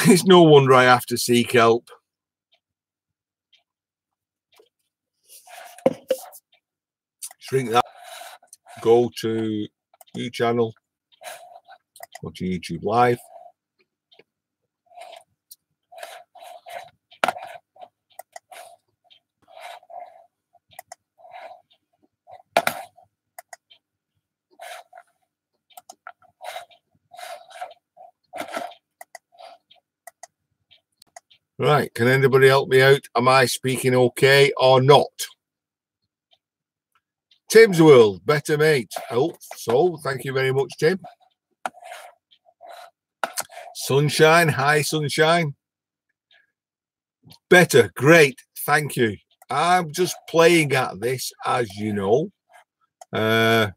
It's no wonder I have to seek help. Shrink that. Go to new channel. Go to YouTube Live. Right, can anybody help me out? Am I speaking okay or not? Tim's World, better mate. Oh, so thank you very much, Tim. Sunshine, hi Sunshine. Better, great, thank you. I'm just playing at this, as you know. If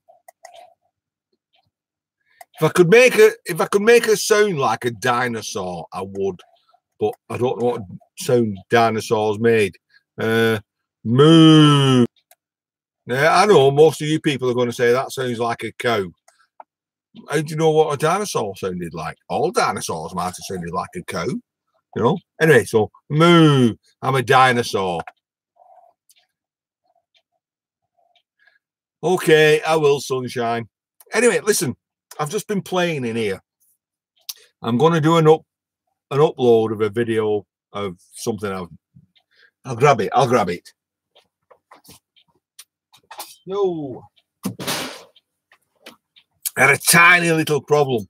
I could make a sound like a dinosaur, I would. But I don't know what sound dinosaurs made. Moo. Now, I know most of you people are going to say that sounds like a cow. How do you know what a dinosaur sounded like? All dinosaurs might have sounded like a cow, you know. Anyway, so moo. I'm a dinosaur. Okay, I will, Sunshine. Anyway, listen, I've just been playing in here. I'm going to do an upload of a video of something. I'll grab it. No, I had a tiny little problem,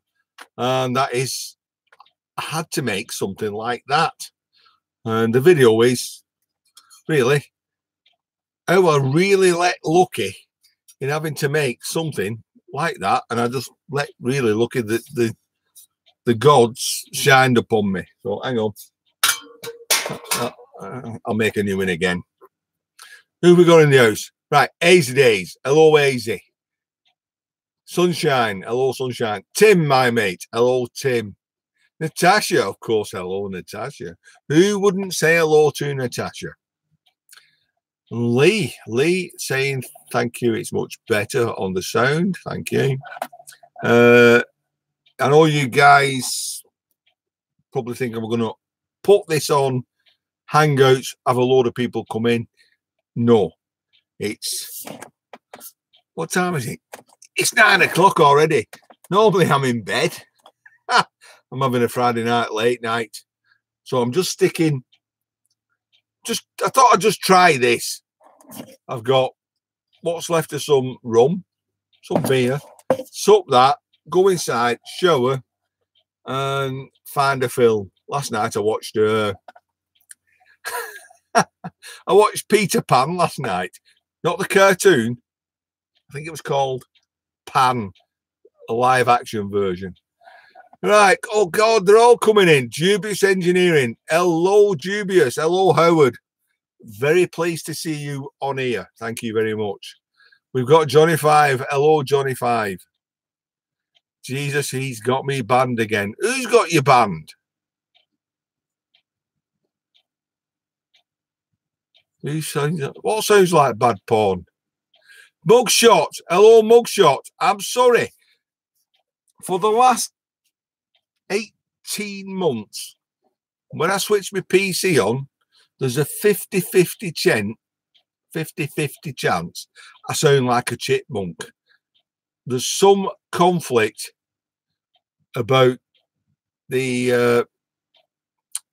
and that is I had to make something like that. And the video is really how I really lucky in having to make something like that, and I just really lucky that the gods shined upon me. So hang on, I'll make a new one again. Who have we got in the house? Right, Hazy Days. Hello, Hazy. Sunshine. Hello, Sunshine. Tim, my mate. Hello, Tim. Natasha, of course. Hello, Natasha. Who wouldn't say hello to Natasha? Lee saying thank you. It's much better on the sound. Thank you. I know you guys probably think I'm going to put this on Hangouts, have a load of people come in. No, it's what time is it? It's 9 o'clock already. Normally I'm in bed. I'm having a Friday night late night, so I'm just sticking. I thought I'd just try this. I've got what's left of some rum, some beer. Sup that, go inside, shower, and find a film. Last night I watched I watched Peter Pan last night. Not the cartoon. I think it was called Pan, a live action version. Right. Oh God, they're all coming in. Dubious Engineering. Hello, Dubious. Hello, Howard. Very pleased to see you on here. Thank you very much. We've got Johnny 5. Hello, Johnny 5. Jesus, he's got me banned again. Who's got you banned? What sounds like bad porn? Mugshot. Hello, Mugshot. I'm sorry. For the last 18 months, when I switched my PC on, there's a 50-50 chance I sound like a chipmunk. There's some conflict about the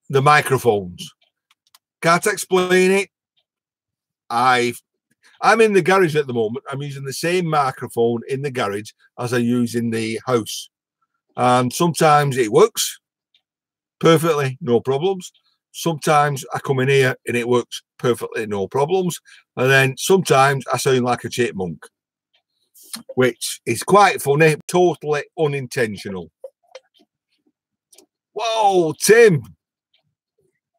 microphones. Can't explain it. I'm in the garage at the moment. I'm using the same microphone in the garage as I use in the house. And sometimes it works perfectly, no problems. Sometimes I come in here and it works perfectly, no problems. And then sometimes I sound like a chipmunk, which is quite funny, totally unintentional. Whoa, Tim.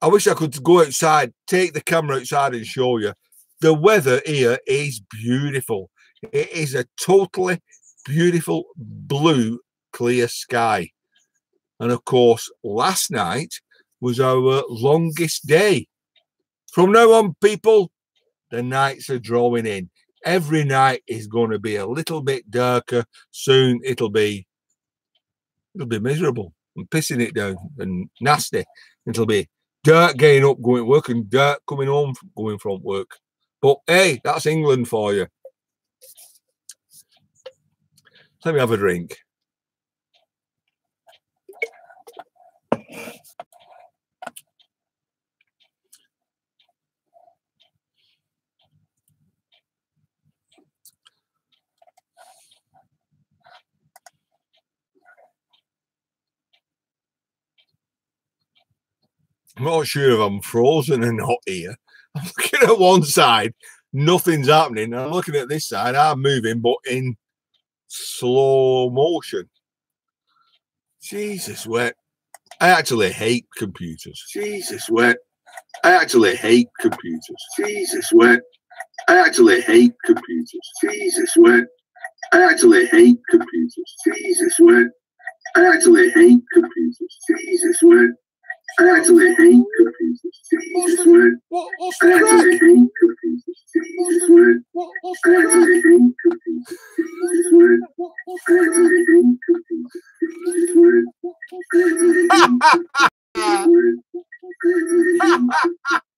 I wish I could go outside, take the camera outside and show you. The weather here is beautiful. It is a totally beautiful blue, clear sky. And of course, last night was our longest day. From now on, people, the nights are drawing in. Every night is going to be a little bit darker. Soon it'll be miserable. and pissing it down and nasty. It'll be dirt getting up, going to work, and dirt coming home, going from work. But hey, that's England for you. Let me have a drink. I'm not sure if I'm frozen or not here. I'm looking at one side, nothing's happening. I'm looking at this side, I'm moving, but in slow motion. Jesus, wait. I actually hate computers. Jesus, wait. I actually hate computers. Jesus, wait. I actually hate computers. Jesus, wait. I actually hate computers. Jesus, wait. I actually hate computers. Jesus, wait. I actually hate computers. Jesus, wait. What's the crack? I actually hate computers. Jesus, wait. What's the crack? I actually hate computers. Jesus, wait. I actually hate computers. Jesus, wait.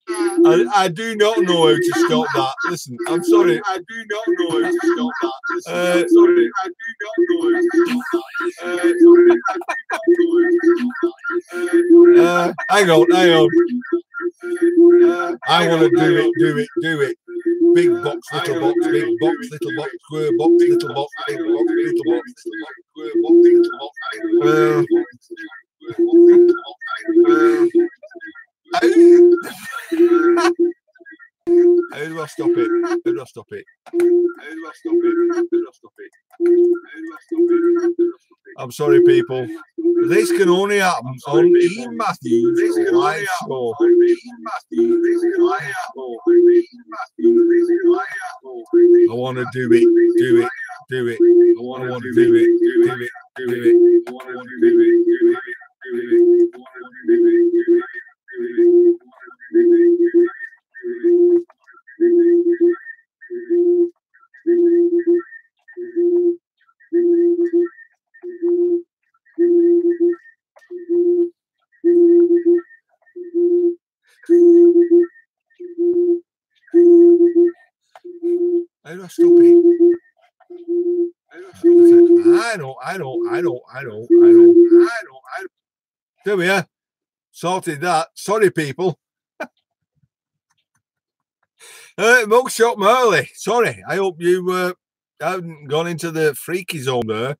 I do not know how to stop that. Listen, I'm sorry. I do not know how to stop that. Listen, sorry. I do not know how to stop that. Hang on. I want to do it. Big box, little box, big box, little box, square box, little box, big box, little box, square box, little box. How do I stop it? I'm sorry, people. This can only happen on Ian Matthews live show. I want to do it. I want to do it. I want to do it. How do I stop it? I know. There we are. Sorted that. Sorry, people. Mugshot Merley. Sorry. I hope you haven't gone into the freaky zone there.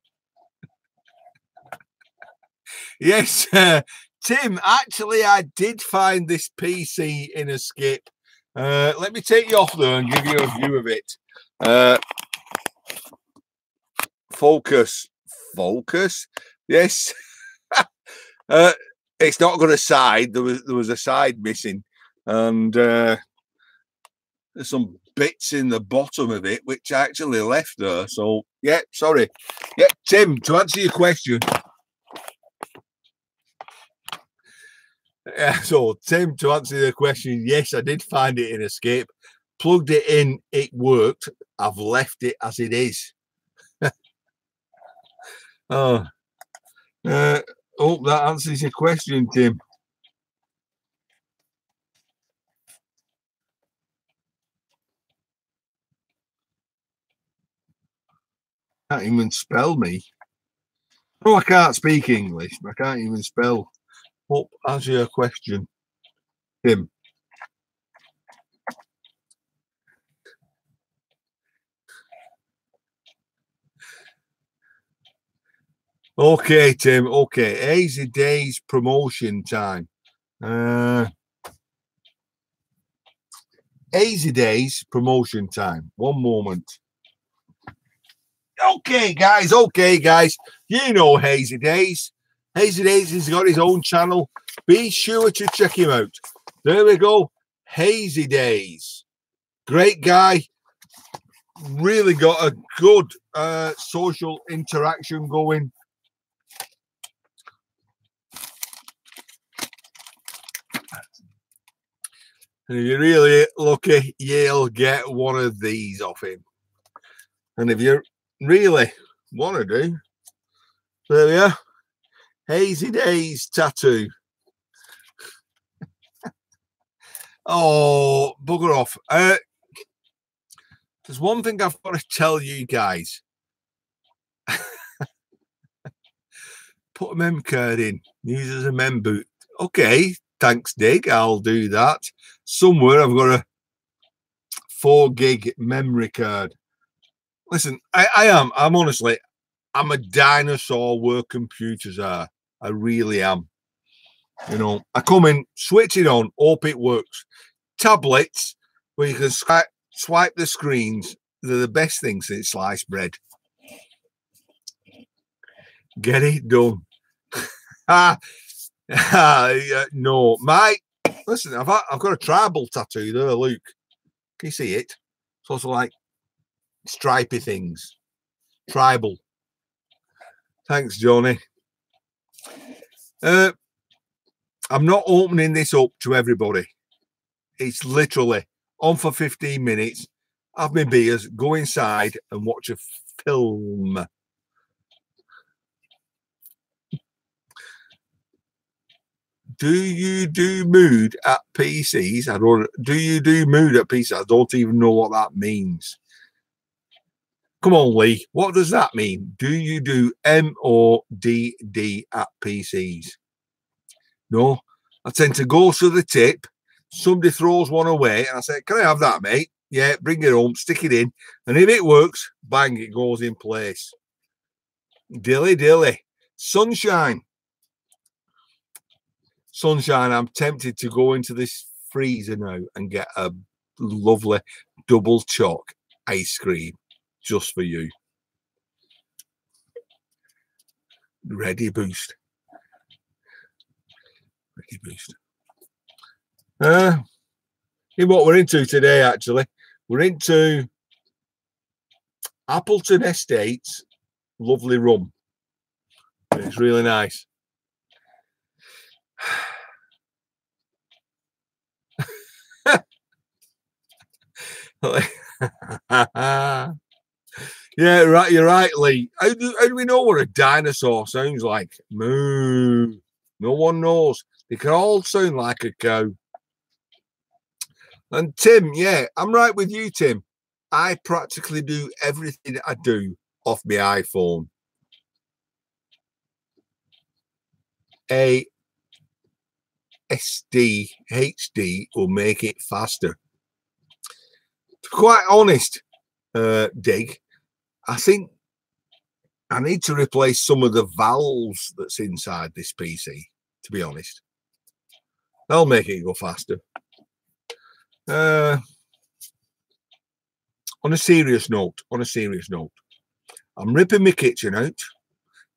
Yes, Tim, actually, I did find this PC in a skip. Let me take you off there and give you a view of it. Focus. Yes. It's not going to side. There was a side missing, and there's some bits in the bottom of it which I actually left there. So yeah, sorry. Yeah, Tim, to answer your question. So Tim, to answer your question, yes, I did find it in Escape. Plugged it in, it worked. I've left it as it is. Hope that answers your question, Tim. Can't even spell me. Oh, I can't speak English. I can't even spell. Hope answer your question, Tim. Okay, Tim. Okay, Easy Days promotion time. Easy Days promotion time. One moment. Okay, guys. You know Hazy Days. Hazy Days has got his own channel. Be sure to check him out. There we go. Hazy Days. Great guy. Really got a good social interaction going. And if you're really lucky, you'll get one of these off him. And if you really want to do, there we are. Hazy Days tattoo. Oh, bugger off. There's one thing I've got to tell you guys. Put a mem card in. Use as a mem boot. Okay, thanks, Dig. I'll do that. Somewhere I've got a 4 gig memory card. Listen, I'm honestly, I'm a dinosaur where computers are. I really am. You know, I come in, switch it on, hope it works. Tablets where you can swipe the screens, they're the best thing since sliced bread. Get it done. No, listen, I've got a tribal tattoo there, Luke. Can you see it? It's also like stripy things. Tribal. Thanks, Johnny. I'm not opening this up to everybody. It's literally on for 15 minutes, have my beers, go inside and watch a film. Do you do mood at PCs? Do you do mood at PCs? I don't even know what that means. Come on, Lee. What does that mean? Do you do MODD at PCs? No. I tend to go to the tip. Somebody throws one away and I say, can I have that, mate? Yeah, bring it home, stick it in. And if it works, bang, it goes in place. Dilly dilly. Sunshine. Sunshine, I'm tempted to go into this freezer now and get a lovely double choc ice cream just for you. Ready boost. Ready boost. In what we're into today, actually, we're into Appleton Estates lovely rum. It's really nice. Yeah, right. You're right, Lee. How do we know what a dinosaur sounds like? Moo. No one knows. They can all sound like a cow. And Tim, yeah, I'm right with you, Tim. I practically do everything I do off my iPhone. HD will make it faster. To be quite honest, Dig, I think I need to replace some of the valves that's inside this PC, to be honest. That'll make it go faster. On a serious note, I'm ripping my kitchen out.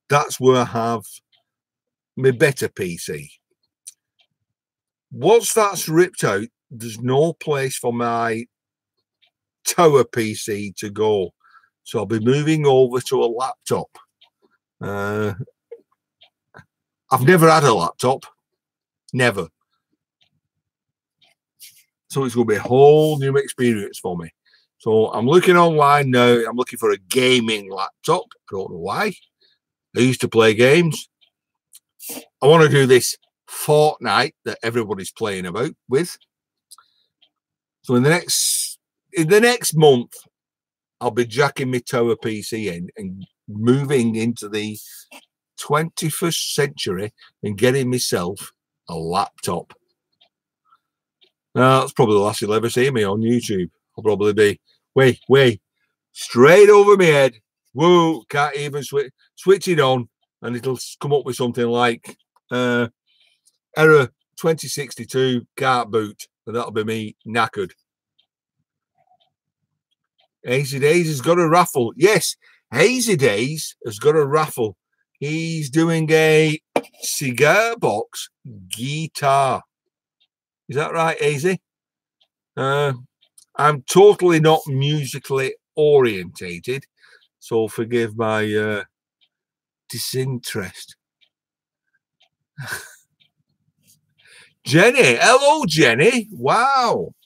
That's where I have my better PC. Once that's ripped out, there's no place for my tower PC to go. So I'll be moving over to a laptop. I've never had a laptop. Never. So it's going to be a whole new experience for me. So I'm looking online now. I'm looking for a gaming laptop. I don't know why. I used to play games. I want to do this Fortnite that everybody's playing about with. So in the next month, I'll be jacking my tower PC in and moving into the 21st century and getting myself a laptop. Now, that's probably the last you'll ever see me on YouTube. I'll probably be, wait, straight over my head. Whoa, can't even switch it on, and it'll come up with something like error 2062, can't boot, and that'll be me knackered. Hazy Days has got a raffle. Yes, Hazy Days has got a raffle. He's doing a cigar box guitar. Is that right, Hazy? I'm totally not musically orientated, so forgive my disinterest. Jenny, hello, Jenny. Wow,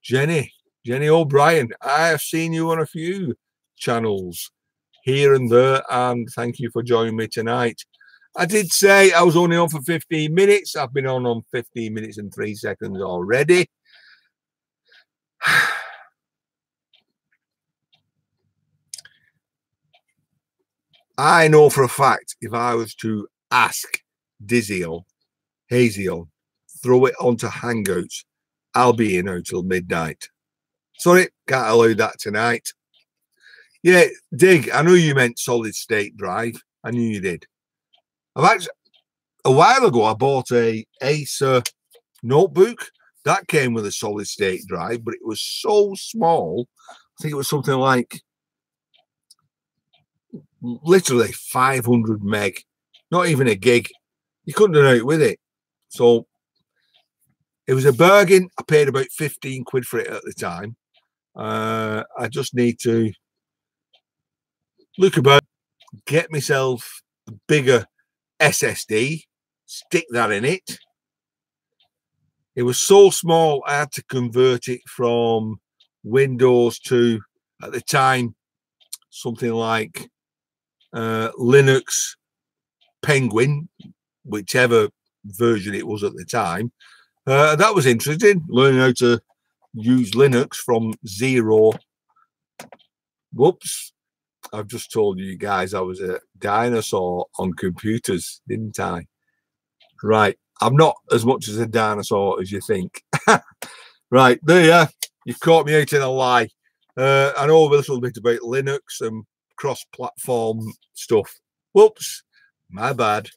Jenny O'Brien. I have seen you on a few channels here and there, and thank you for joining me tonight. I did say I was only on for 15 minutes. I've been on 15 minutes and 3 seconds already. I know for a fact if I was to ask Dizzy Hazy throw it onto Hangouts, I'll be in until midnight. Sorry, can't allow that tonight. Yeah, Dig, I know you meant solid state drive. I knew you did. I've actually, a while ago, I bought a Acer notebook that came with a solid state drive, but it was so small. I think it was something like literally 500 meg, not even a gig. You couldn't do it with it. So it was a bargain. I paid about 15 quid for it at the time. I just need to look about, get myself a bigger SSD, stick that in it. It was so small, I had to convert it from Windows to, at the time, something like Linux Penguin, whichever version it was at the time. That was interesting, learning how to use Linux from zero. Whoops. I've just told you guys I was a dinosaur on computers, didn't I? Right. I'm not as much as a dinosaur as you think. Right. There you are. You've caught me out in a lie. I know a little bit about Linux and cross-platform stuff. Whoops. My bad.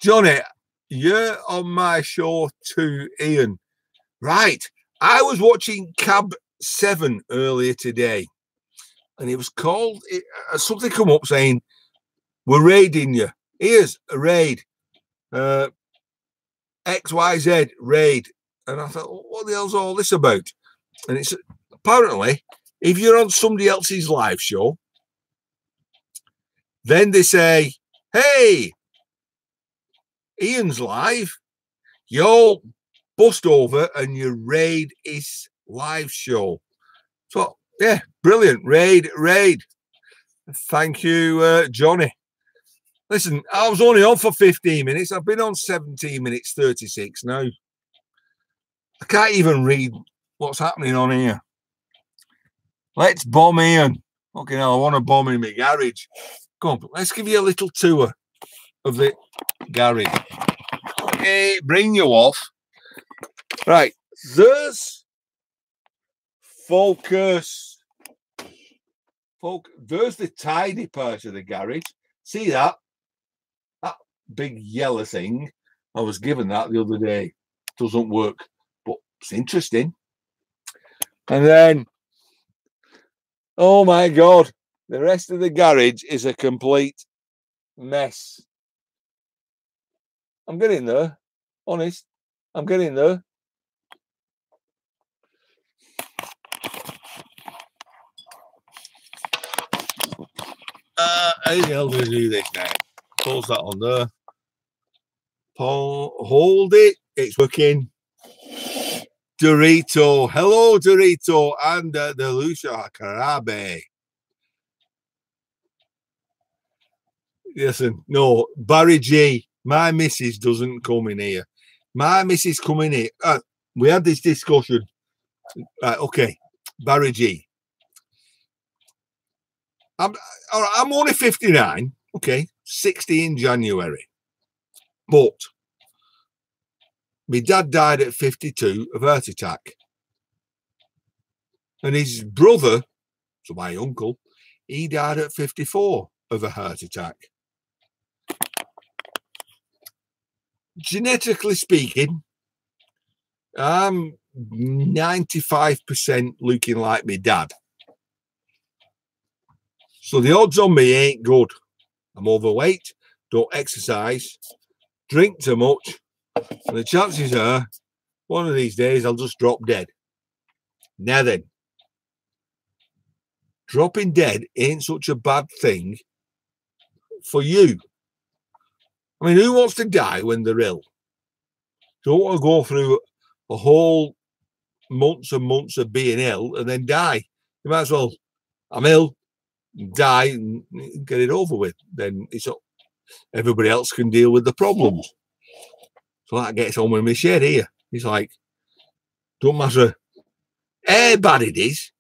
Johnny, you're on my show too, Ian. Right. I was watching Cab 7 earlier today, and it was called, something come up saying, we're raiding you. Here's a raid. XYZ raid. And I thought, what the hell's all this about? And it's apparently, if you're on somebody else's live show, then they say, hey, Ian's live. You'll bust over and you raid his live show. So, yeah, brilliant. Raid. Thank you, Johnny. Listen, I was only on for 15 minutes. I've been on 17 minutes 36 now. I can't even read what's happening on here. Let's bomb Ian. Okay, now I want to bomb in my garage. Come on, let's give you a little tour of the garage. Okay, bring you off. Right, there's focus. There's the tidy part of the garage. See that? That big yellow thing. I was given that the other day. Doesn't work, but it's interesting. And then, oh my God, the rest of the garage is a complete mess. I'm getting there. Honest, I'm getting there. How the hell do we do this now? Pulls that on there. Hold it. It's working. Dorito. Hello, Dorito. And the Lucia Carabe. Listen, no, Barry G. My missus doesn't come in here. My missus come in here. We had this discussion. Okay, Barry G. I'm only 59. Okay, 60 in January. But my dad died at 52 of heart attack. And his brother, so my uncle, he died at 54 of a heart attack. Genetically speaking, I'm 95% looking like my dad. So the odds on me ain't good. I'm overweight, don't exercise, drink too much, and the chances are one of these days I'll just drop dead. Now then, dropping dead ain't such a bad thing for you. I mean, who wants to die when they're ill? Don't want to go through a whole months and months of being ill and then die. You might as well, I'm ill, die and get it over with. Then it's up. Everybody else can deal with the problems. So that gets on with my shed here. It's like, don't matter how bad it is.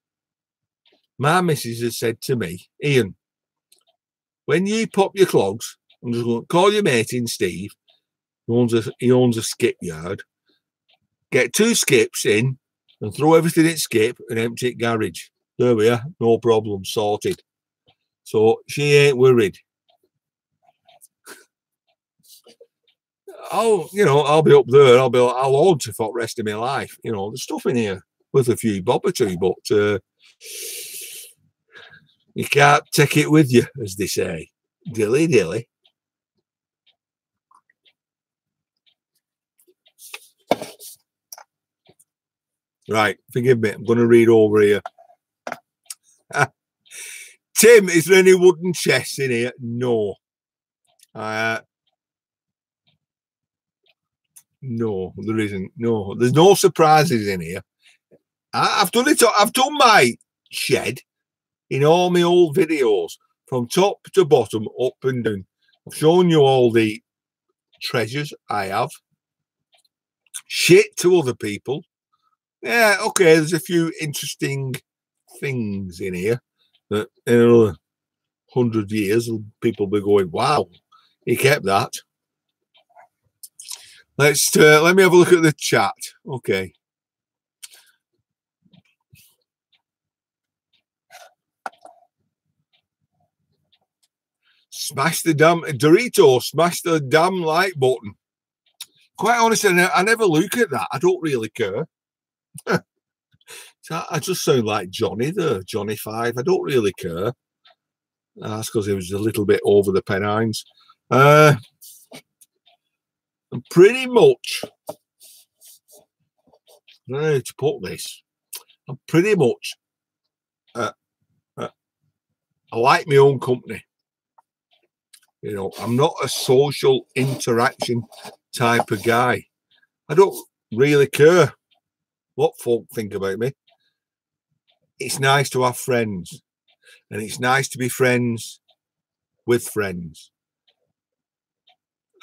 My missus has said to me, Ian, when you pop your clogs, I'm just going to call your mate in, Steve. He owns a skip yard. Get 2 skips in and throw everything in skip and empty it garage. There we are. No problem. Sorted. So she ain't worried. I'll be up there. I'll own to for the rest of my life. There's stuff in here with a few bob or two, but you can't take it with you, as they say. Dilly dilly. Right, forgive me. I'm going to read over here. Tim, is there any wooden chests in here? No. No, there isn't. No, there's no surprises in here. I've done it. I've done my shed in all my old videos from top to bottom, up and down. I've shown you all the treasures I have. Shit to other people. Yeah, okay, there's a few interesting things in here that in another 100 years people will be going, wow, he kept that. Let me have a look at the chat. Okay. Smash the damn Dorito, smash the damn like button. Quite honestly, I never look at that. I don't really care. I just sound like Johnny there, Johnny 5. I don't really care. That's because he was a little bit over the Pennines. And pretty much, I don't know how to put this. I'm pretty much, I like my own company. I'm not a social interaction type of guy. I don't really care what folk think about me. It's nice to have friends, and it's nice to be friends with friends.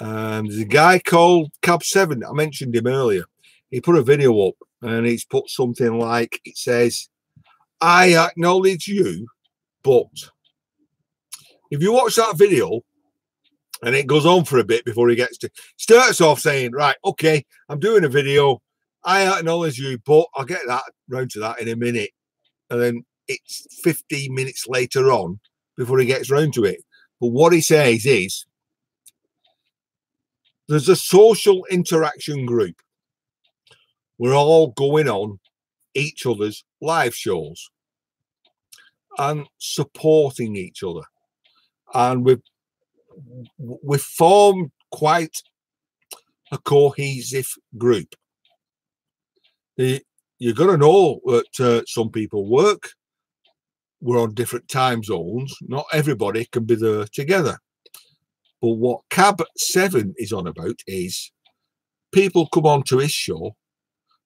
There's a guy called Cab7. I mentioned him earlier. He put a video up and he's put something like, it says, I acknowledge you, but if you watch that video and it goes on for a bit before he starts off saying, right, okay, I'm doing a video. I acknowledge you, but I'll get round to that in a minute. And then it's 15 minutes later on before he gets round to it. But what he says is, there's a social interaction group. We're all going on each other's live shows and supporting each other. And we've formed quite a cohesive group. You're going to know that some people work. We're on different time zones. Not everybody can be there together. But what Cab7 is on about is people come on to his show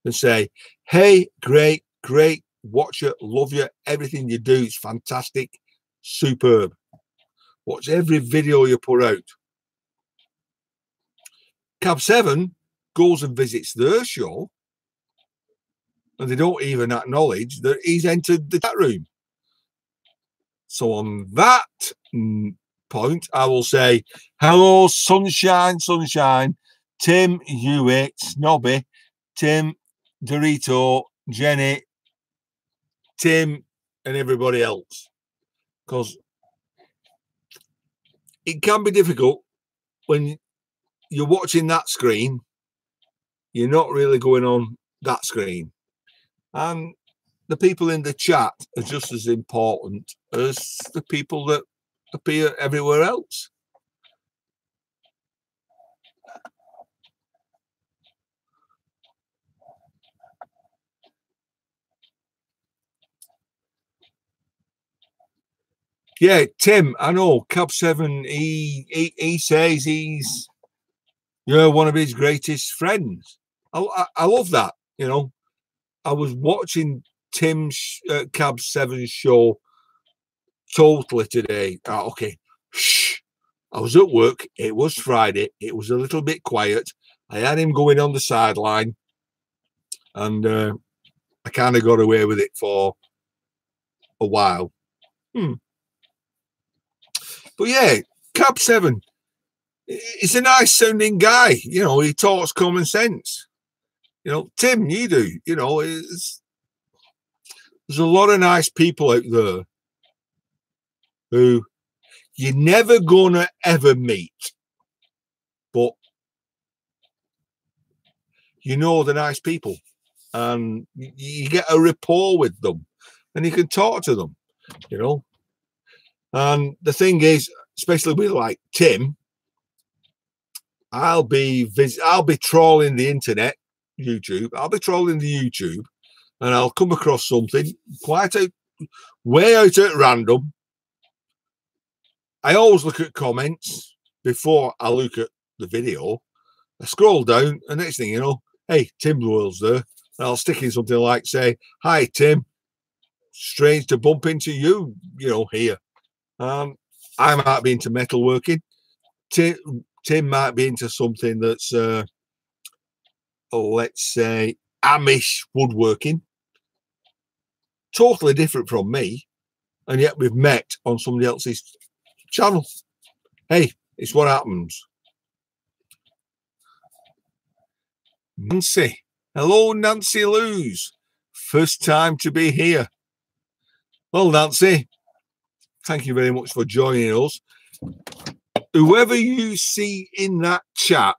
and say, hey, great, watch you, love you, everything you do is fantastic, superb. Watch every video you put out. Cab7 goes and visits their show and they don't even acknowledge that he's entered the chat room. So on that point, I will say, hello, sunshine, Tim, Hewitt, Snobby, Tim, Dorito, Jenny, Tim, and everybody else. Because it can be difficult when you're watching that screen, you're not really going on that screen. And the people in the chat are just as important as the people that appear everywhere else. Yeah, Tim, I know Cab7, he says he's one of his greatest friends. I love that. I was watching Tim's Cab7's show totally today. Okay, shh. I was at work. It was Friday. It was a little bit quiet. I had him going on the sideline, and I kind of got away with it for a while. But yeah, Cab 7. He's a nice sounding guy. You know, he talks common sense. You know, Tim, you do. You know, there's a lot of nice people out there who you're never gonna ever meet, but you know they're nice people, and you get a rapport with them, and you can talk to them. You know, and the thing is, especially with like Tim, I'll be trawling the internet, YouTube. I'll be trawling the YouTube, and I'll come across something way out at random. I always look at comments before I look at the video. I scroll down, and next thing you know, hey, Tim World's there. And I'll stick in something like, say, hi, Tim. Strange to bump into you, you know, here. I might be into metalworking. Tim might be into something that's, let's say, Amish woodworking. Totally different from me. And yet we've met on somebody else's channel. Hey, it's what happens. Nancy. Hello, Nancy Luz. First time to be here. Well, Nancy, thank you very much for joining us. Whoever you see in that chat,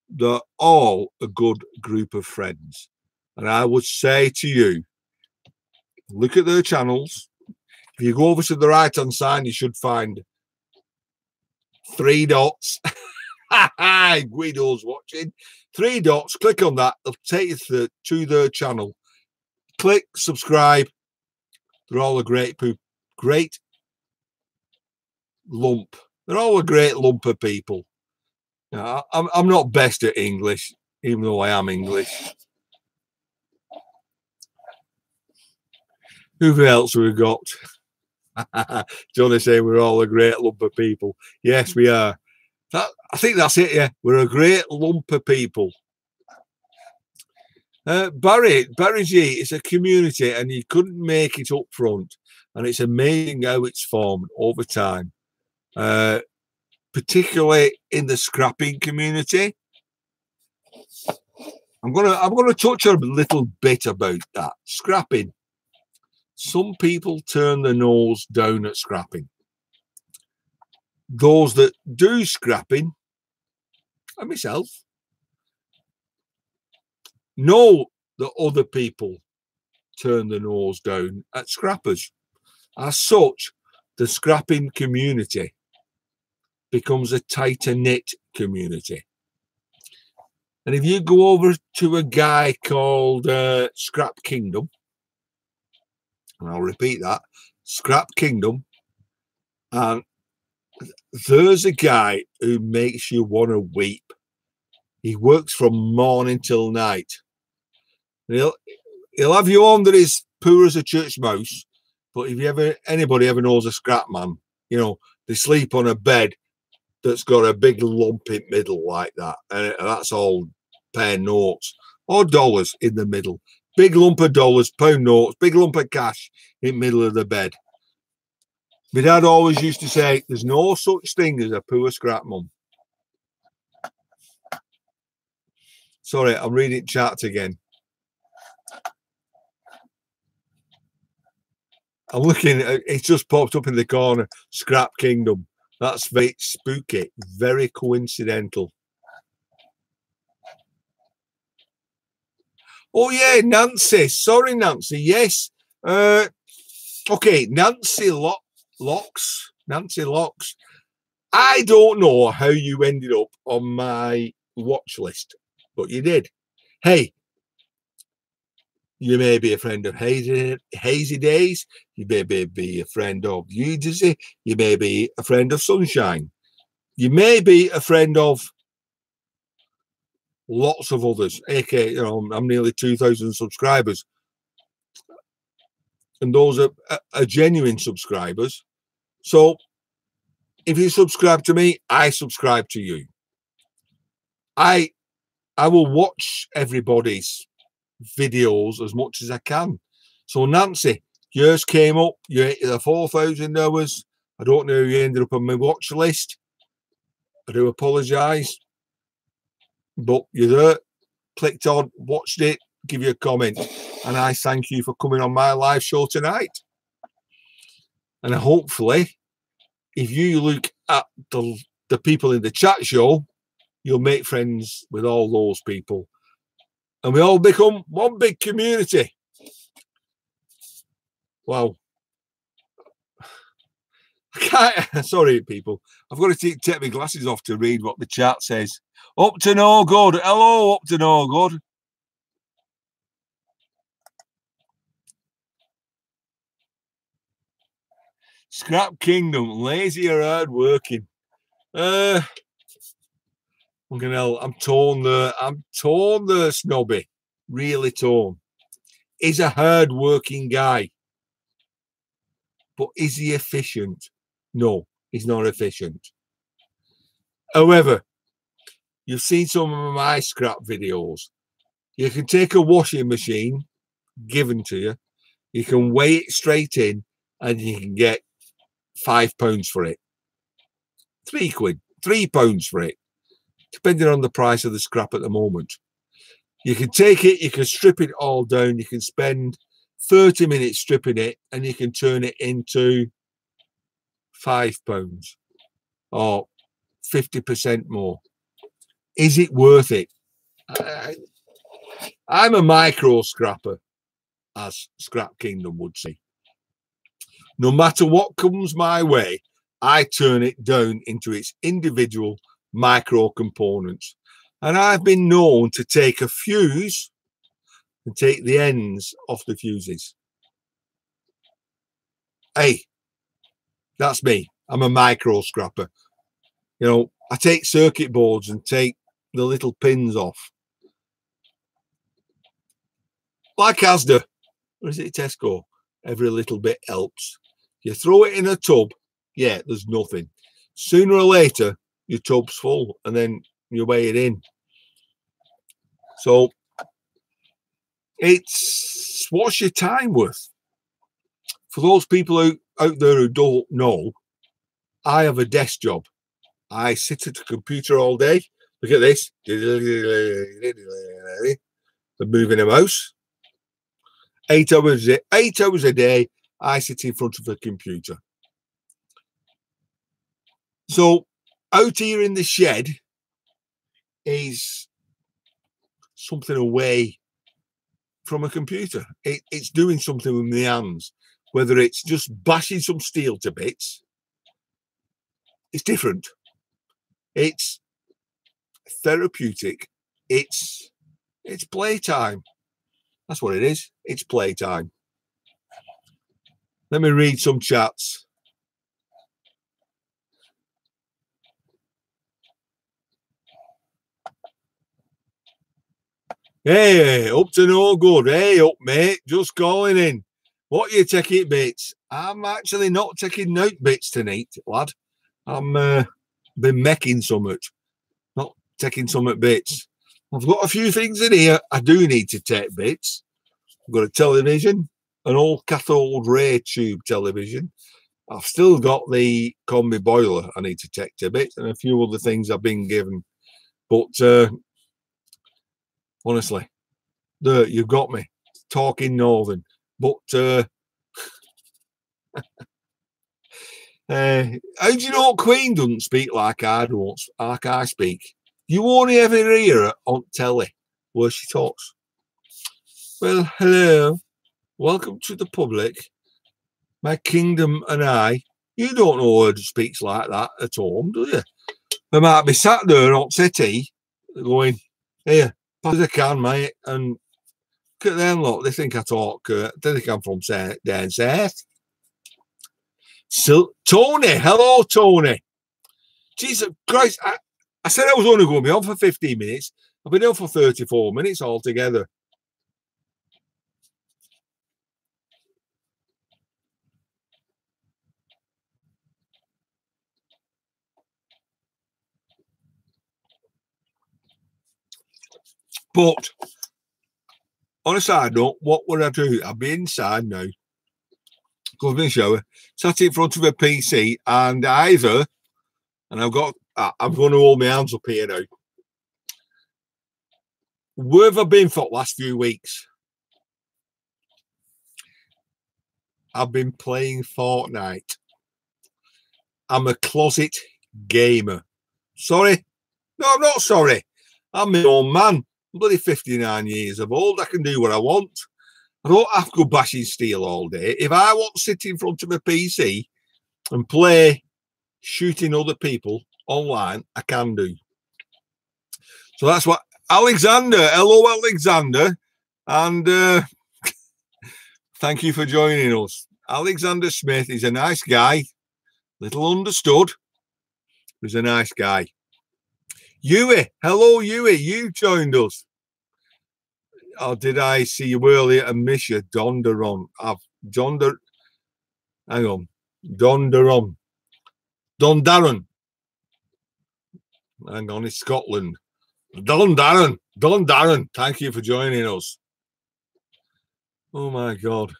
they're all a good group of friends. And I would say to you, look at their channels. If you go over to the right-hand side, you should find 3 dots. Guido's watching. 3 dots. Click on that. They'll take you to their channel. Click subscribe. They're all a great lump. They're all a great lump of people. Now, I'm not best at English, even though I am English. Who else have we got? Johnny saying we're all a great lump of people. Yes, we are. I think that's it, yeah. We're a great lump of people. Barry G, it's a community and you couldn't make it up front. And it's amazing how it's formed over time. Particularly in the scrapping community. I'm gonna touch a little bit about that. Scrapping. Some people turn their nose down at scrapping. Those that do scrapping, and myself, know that other people turn their nose down at scrappers. As such, the scrapping community becomes a tighter knit community. And if you go over to a guy called Scrap Kingdom, and I'll repeat that, Scrap Kingdom, and there's a guy who makes you want to weep. He works from morning till night. He'll have you on that is poor as a church mouse, but if anybody ever knows a scrap man, you know, they sleep on a bed that's got a big lump in the middle like that, and that's all pound notes or dollars in the middle. Big lump of dollars, pound notes, big lump of cash in the middle of the bed. My dad always used to say, there's no such thing as a poor scrap mum. Sorry, I'm reading chat again. I'm looking, it's just popped up in the corner, Scrap Kingdom. That's very spooky, very coincidental. Oh, yeah, Nancy. Sorry, Nancy. Yes. Okay, Nancy Locks. Nancy Locks. I don't know how you ended up on my watch list, but you did. Hey, you may be a friend of Hazy Days. You may be a friend of Udisy. You may be a friend of Sunshine. You may be a friend of lots of others. AK, you know, I'm nearly 2,000 subscribers. and those are genuine subscribers. So if you subscribe to me, I subscribe to you. I will watch everybody's videos as much as I can. So Nancy, yours came up, you hit the 4,000 hours. I don't know if you ended up on my watch list. I do apologise, but you're there, clicked on, watched it, give you a comment, and I thank you for coming on my live show tonight. And hopefully, if you look at the people in the chat show, you'll make friends with all those people, and we all become one big community. Wow. I can't, sorry, people. I've got to take my glasses off to read what the chat says. Up to no good. Hello, up to no good. Scrap Kingdom, lazy or hard working. I'm torn there. I'm torn there, Snobby. Really torn. He's a hard working guy. But is he efficient? No, he's not efficient. However, you've seen some of my scrap videos. You can take a washing machine given to you. You can weigh it straight in and you can get £5 for it. £3, £3 for it, depending on the price of the scrap at the moment. You can take it, you can strip it all down, you can spend 30 minutes stripping it, and you can turn it into £5 or 50% more. Is it worth it? I'm a micro scrapper, as Scrap Kingdom would say. No matter what comes my way, I turn it down into its individual micro components. And I've been known to take a fuse and take the ends off the fuses. Hey, that's me. I'm a micro scrapper. You know, I take circuit boards and take the little pins off. Like Asda, or is it Tesco? Every little bit helps. You throw it in a tub, yeah, there's nothing. Sooner or later, your tub's full, and then you weigh it in. So it's what's your time worth? For those people out there who don't know, I have a desk job. I sit at a computer all day. Look at this. I'm moving a mouse. 8 hours a day, I sit in front of a computer. So out here in the shed is something away from a computer. It's doing something with my hands, whether it's just bashing some steel to bits. It's different. It's therapeutic. It's playtime. That's what it is. It's playtime. Let me read some chats. Hey, up to no good. Hey, up, mate. Just calling in. What you taking bits? I'm actually not taking out bits tonight, lad. I'm been making something, not taking some bits. I've got a few things in here I do need to take bits. I've got a television, an old cathode ray tube television. I've still got the combi boiler I need to take to bits, and a few other things I've been given. But honestly, there, you've got me talking northern. But how do you know Queen doesn't speak like I don't, like I speak? You only ever hear her on telly where she talks. Well, hello, welcome to the public. My kingdom and I. You don't know her speaks like that at home, do you? They might be sat there on settee going, here, pass as I can, mate. And look at them lot, they think I talk, they think I'm from down south. So, Tony, hello, Tony. Jesus Christ, I said I was only going to be on for 15 minutes. I've been on for 34 minutes altogether. But on a side note, what would I do? I'd be inside now, go in the shower, sat in front of a PC, and either, and I'm going to hold my hands up here now. Where have I been for the last few weeks? I've been playing Fortnite. I'm a closet gamer. Sorry? No, I'm not sorry. I'm my own man. I'm bloody 59 years of old. I can do what I want. I don't have to go bashing steel all day. If I want to sit in front of a PC and play shooting other people online, I can do. So that's what Alexander. Hello, Alexander. And thank you for joining us. Alexander Smith is a nice guy. Little understood. He's a nice guy. Yui. Hello, Yui. You joined us. Oh, did I see you earlier and miss you? Donderon. Hang on. Donderon. Dondarren. Hang on, it's Scotland. Dondarren. Dondarren. Thank you for joining us. Oh my God.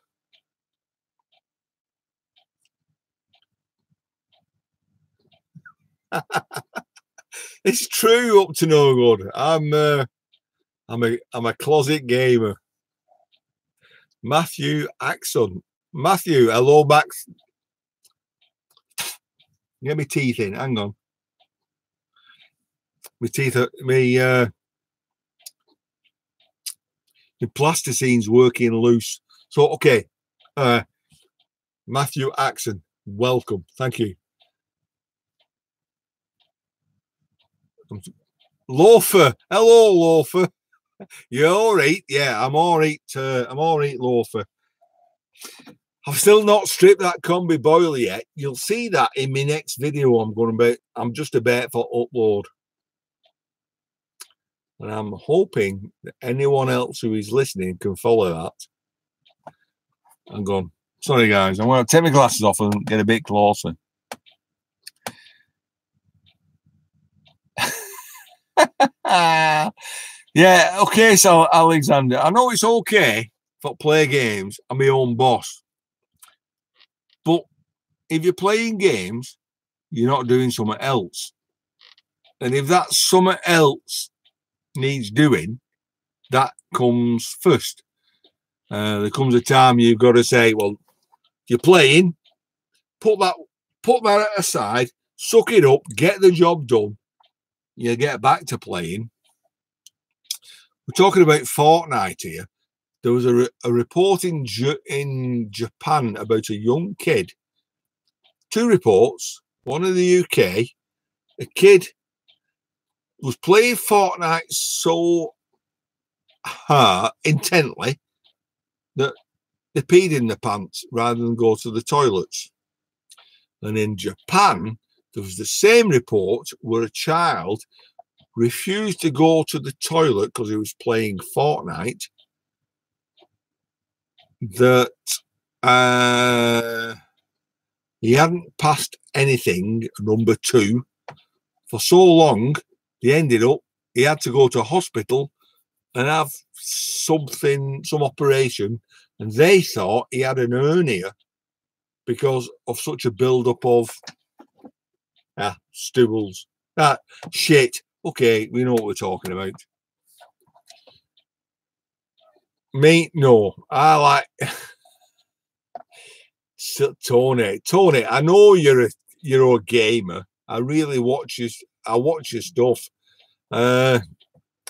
It's true up to no good. I'm a closet gamer. Matthew Axon. Matthew, hello, Max. Get my teeth in. Hang on. My teeth are my plasticine's working loose. So okay. Matthew Axon, welcome. Thank you. Loafer. Hello, Loafer. You're all right. Yeah, I'm all right. I'm all right, Loafer. I've still not stripped that combi boiler yet. You'll see that in my next video. I'm just about for upload. And I'm hoping that anyone else who is listening can follow that. I'm going, sorry guys, I'm going to take my glasses off and get a bit closer. Yeah, okay, so Alexander, I know it's okay for play games. I'm my own boss. But if you're playing games, you're not doing something else. And if that something else needs doing, that comes first. There comes a time you've got to say, well, you're playing, put that aside, suck it up, get the job done. You get back to playing. We're talking about Fortnite here. There was a report in Japan about a young kid. Two reports, one in the UK. A kid was playing Fortnite so intently that they peed in their pants rather than go to the toilets. And in Japan, there was the same report where a child refused to go to the toilet because he was playing Fortnite. That he hadn't passed anything, number 2, for so long, he had to go to a hospital and have some operation, and they thought he had an hernia because of such a build-up of stools. Shit. Okay, we know what we're talking about. Me, no. I like Tony. Tony, I know you're a gamer. I really watch you. I watch your stuff. I'm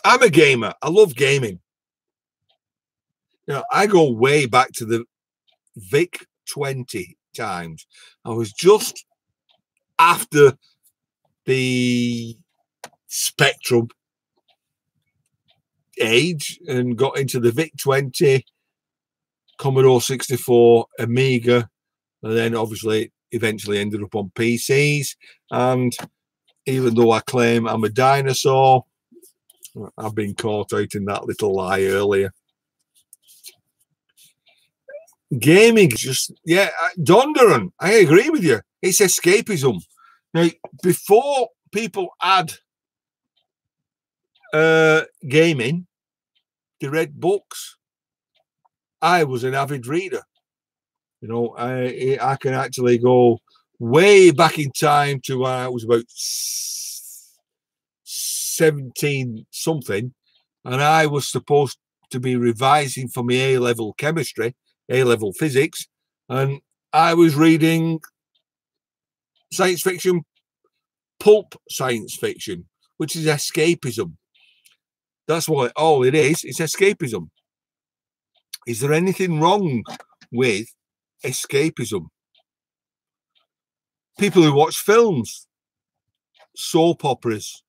a gamer. I love gaming. You know, I go way back to the VIC 20 times. I was just after the Spectrum age and got into the VIC 20, Commodore 64, Amiga, and then obviously eventually ended up on PCs. And even though I claim I'm a dinosaur, I've been caught out in that little lie earlier. Gaming just, Donderon, I agree with you. It's escapism. Now, before people had gaming, they read books. I was an avid reader. You know, I can actually go way back in time to when I was about 17 something, and I was supposed to be revising for my A-level chemistry, A-level physics, and I was reading science fiction, pulp science fiction, which is escapism. That's what all it is. It's escapism. Is there anything wrong with escapism? People who watch films, soap operas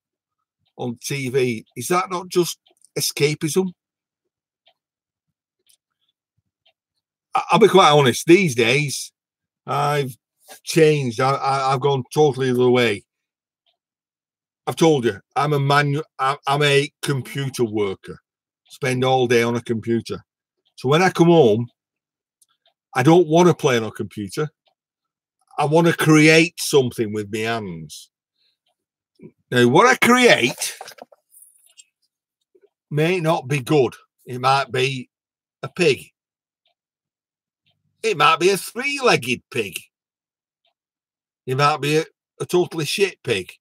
on TV, is that not just escapism? I'll be quite honest, these days I've changed. I've gone totally the other way. I've told you, I'm a computer worker. Spend all day on a computer. So when I come home, I don't want to play on a computer. I want to create something with my hands. Now, what I create may not be good. It might be a pig. It might be a three-legged pig. It might be a totally shit pig.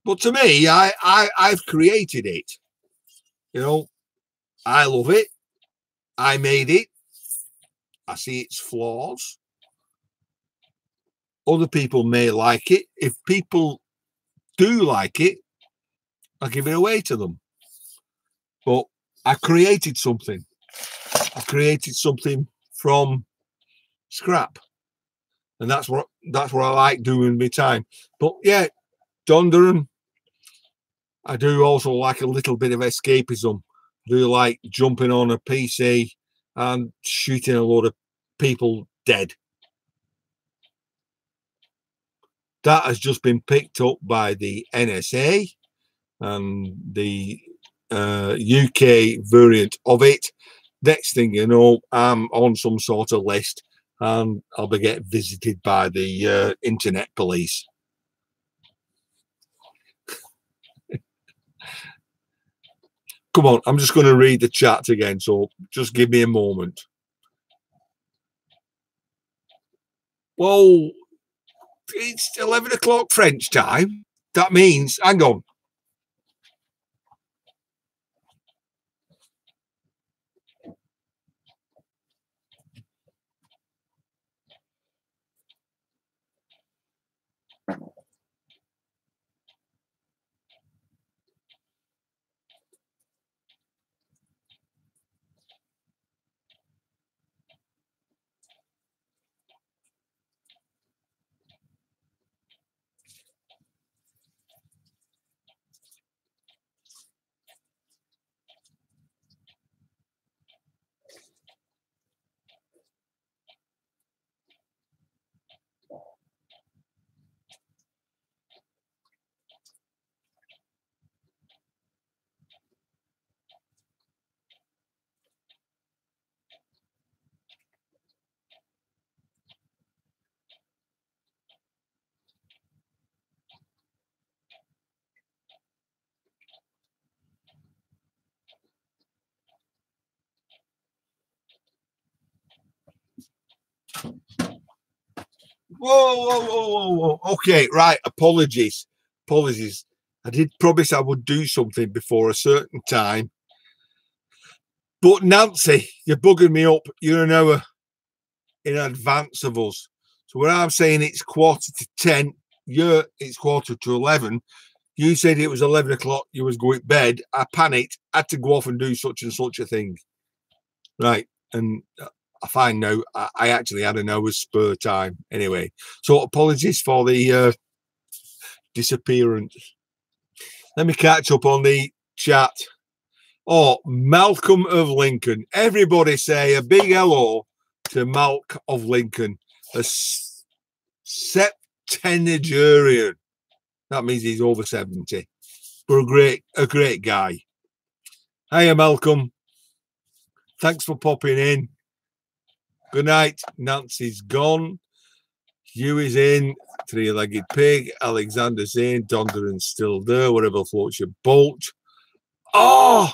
But to me, I've created it. You know, I love it. I made it. I see its flaws. Other people may like it. If people do like it, I'll give it away to them. But I created something. I created something from scrap. And that's what I like doing with my time. But yeah, Dondering, I do also like a little bit of escapism. I do like jumping on a PC and shooting a lot of people dead. That has just been picked up by the NSA and the UK variant of it. Next thing you know, I'm on some sort of list and I'll be getting visited by the internet police. Come on, I'm just going to read the chat again, so just give me a moment. Well, it's 11 o'clock French time. That means, hang on. Whoa. Okay, right. Apologies. I did promise I would do something before a certain time. But Nancy, you're bugging me up. You're an hour in advance of us. So when I'm saying it's 10:15, it's 11:15. You said it was 11 o'clock. You was going to bed. I panicked. Had to go off and do such and such a thing. Right. And I find now I actually had an hour's spare time anyway. So apologies for the disappearance. Let me catch up on the chat. Oh, Malcolm of Lincoln. Everybody say a big hello to Malk of Lincoln, a septenarian. That means he's over 70. But a great guy. Hiya, Malcolm. Thanks for popping in. Good night. Nancy's gone. Hugh is in. Three-legged pig. Alexander's in. Donderan's still there. Whatever floats your boat. Oh,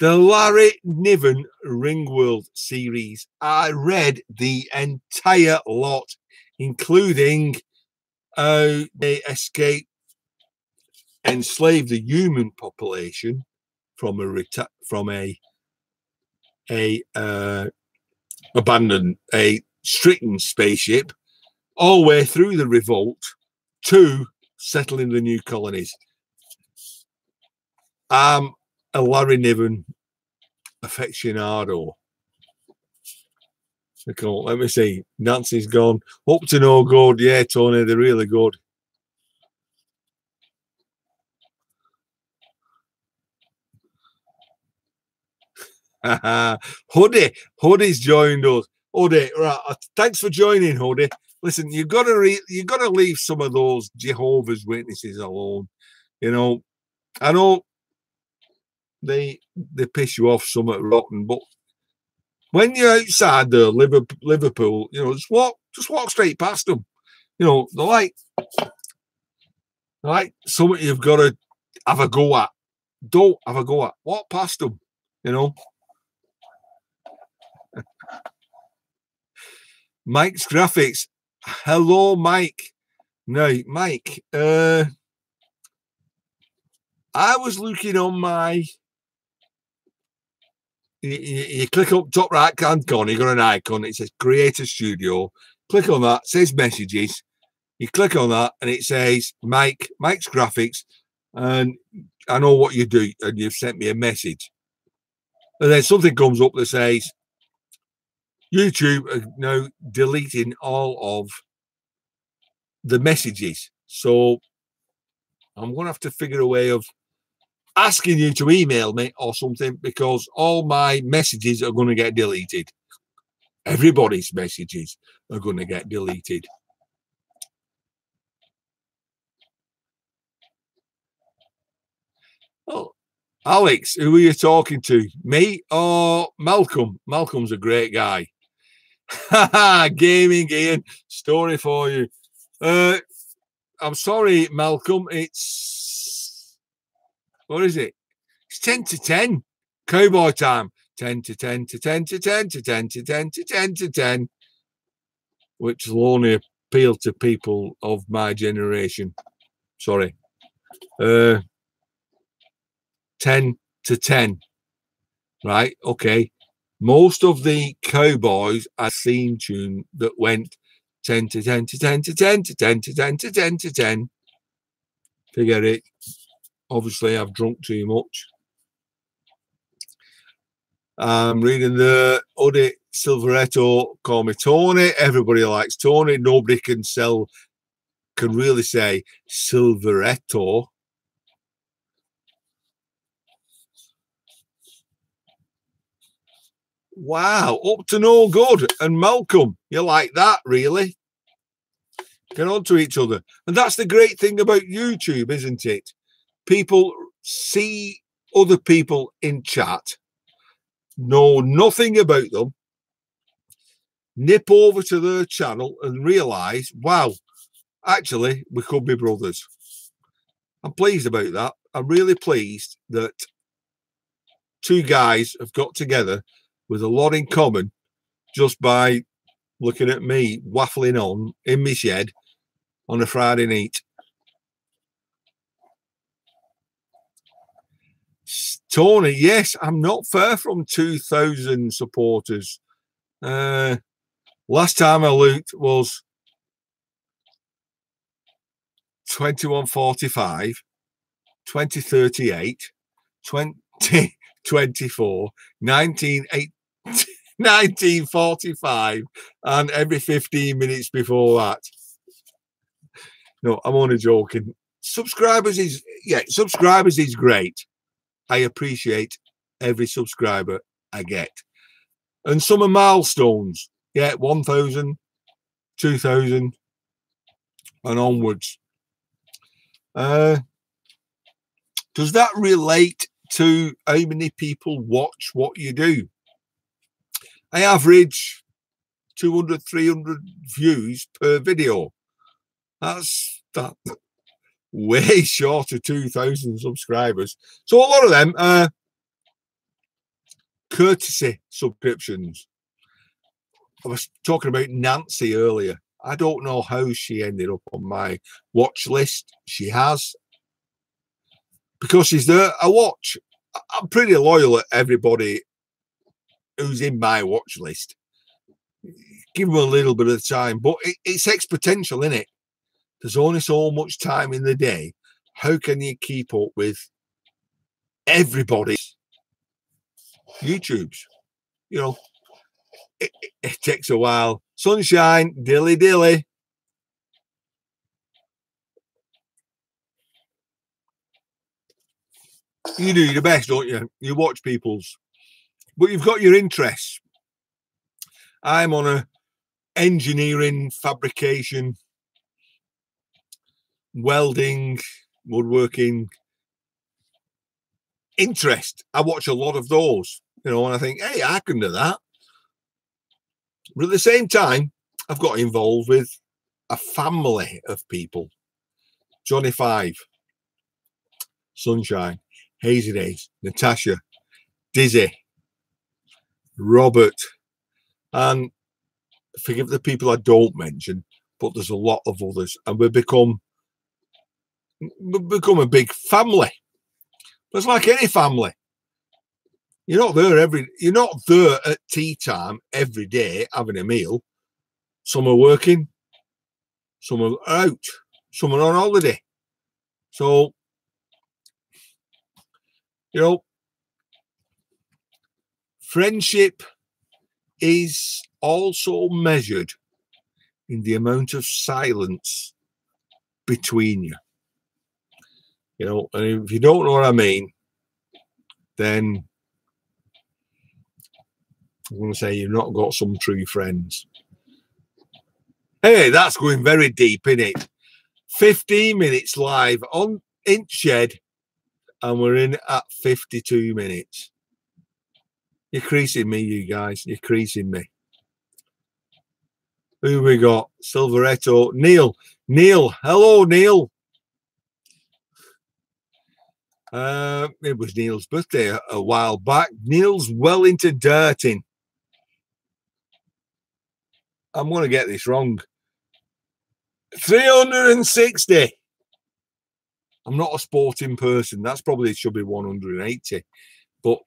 The Larry Niven Ringworld series. I read the entire lot, including how they escape, enslave the human population from a stricken spaceship, all the way through the revolt to settling the new colonies. I'm a Larry Niven aficionado. Let me see. Nancy's gone. Up to no good. Yeah, Tony, they're really good. Hoodie's joined us. Hoodie, right? Thanks for joining, Hoodie. Listen, you've got to leave some of those Jehovah's Witnesses alone. You know, I know they piss you off somewhat rotten, but when you're outside the Liverpool, you know, just walk straight past them. You know, they're like something you've got to have a go at. Don't have a go at. Walk past them. You know. Mike's graphics. Hello, Mike. No, Mike. I was looking on my. You click up top right hand corner, you got an icon, it says Creator Studio. Click on that, it says messages. You click on that and it says Mike's graphics, and I know what you do, and you've sent me a message. And then something comes up that says YouTube are now deleting all of the messages. So I'm gonna have to figure a way of asking you to email me or something, because all my messages are going to get deleted. Everybody's messages are going to get deleted. Oh, Alex, who are you talking to? Me or Malcolm? Malcolm's a great guy. Gaming Ian, story for you. I'm sorry, Malcolm. It's, what is it? It's 10 to 10. Cowboy time. 10 to 10 to 10 to 10 to 10 to 10 to 10 to 10. Which will only appeal to people of my generation. Sorry. 10 to 10. Right, okay. Most of the Cowboys are theme tune that went 10 to 10 to 10 to 10 to 10 to 10 to 10 to 10. Forget it. Obviously, I've drunk too much. I'm reading the Ode Silveretto, call me Tony. Everybody likes Tony. Nobody can really say Silveretto. Wow, up to no good. And Malcolm, you like that, really? Get on to each other. And that's the great thing about YouTube, isn't it? People see other people in chat, know nothing about them, nip over to their channel and realise, wow, actually, we could be brothers. I'm pleased about that. I'm really pleased that two guys have got together with a lot in common just by looking at me waffling on in my shed on a Friday night. Tony, yes, I'm not far from 2,000 supporters. Last time I looked was 2145, 2038, 2024, 1945, and every 15 minutes before that. No, I'm only joking. Subscribers is great. I appreciate every subscriber I get. And some are milestones. Yeah, 1,000, 2,000, and onwards. Does that relate to how many people watch what you do? I average 200, 300 views per video. That's way short of 2,000 subscribers. So a lot of them courtesy subscriptions. I was talking about Nancy earlier. I don't know how she ended up on my watch list. She has, because she's there. I watch. I'm pretty loyal at everybody who's in my watch list. Give them a little bit of time, but it's exponential, isn't it? There's only so much time in the day. How can you keep up with everybody's YouTubes? You know, it takes a while. Sunshine, dilly dilly. You do your best, don't you? You watch people's, but you've got your interests. I'm on a engineering, fabrication, welding, woodworking interest. I watch a lot of those, you know, and I think, hey, I can do that. But at the same time, I've got involved with a family of people. Johnny Five, Sunshine, Hazy Days, Natasha, Dizzy, Robert, and forgive the people I don't mention, but there's a lot of others, and we've become a big family. But it's like any family. You're not there at tea time every day having a meal. Some are working, some are out, some are on holiday. So, you know, friendship is also measured in the amount of silence between you. You know, and if you don't know what I mean, then I'm going to say you've not got some true friends. Hey, that's going very deep, isn't it? 15 minutes live on in Shed, and we're in at 52 minutes. You're creasing me, you guys. You're creasing me. Who we got? Silveretto. Neil. Neil. Hello, Neil. It was Neil's birthday a while back. Neil's well into dirting. I'm going to get this wrong. 360. I'm not a sporting person. That's probably should be 180. But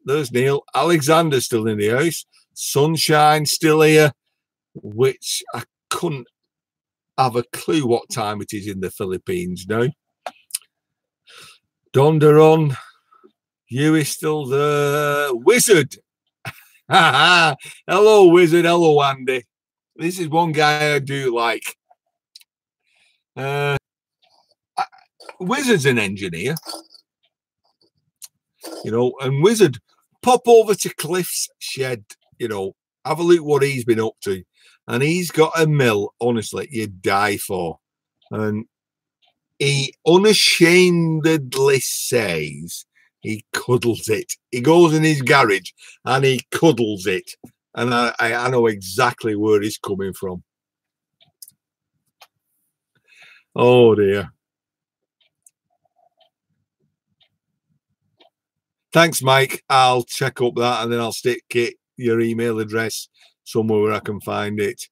there's Neil. Alexander's still in the house. Sunshine still here, which I couldn't have a clue what time it is in the Philippines now. Donderon, you is still there. Wizard. Hello, Wizard. Hello, Andy. This is one guy I do like. Wizard's an engineer, you know, and Wizard, pop over to Cliff's Shed, you know, have a look what he's been up to. And he's got a mill, honestly, you'd die for. And he unashamedly says he cuddles it. He goes in his garage and he cuddles it. And I know exactly where he's coming from. Oh, dear. Thanks, Mike. I'll check up that and then I'll stick it, your email address somewhere where I can find it.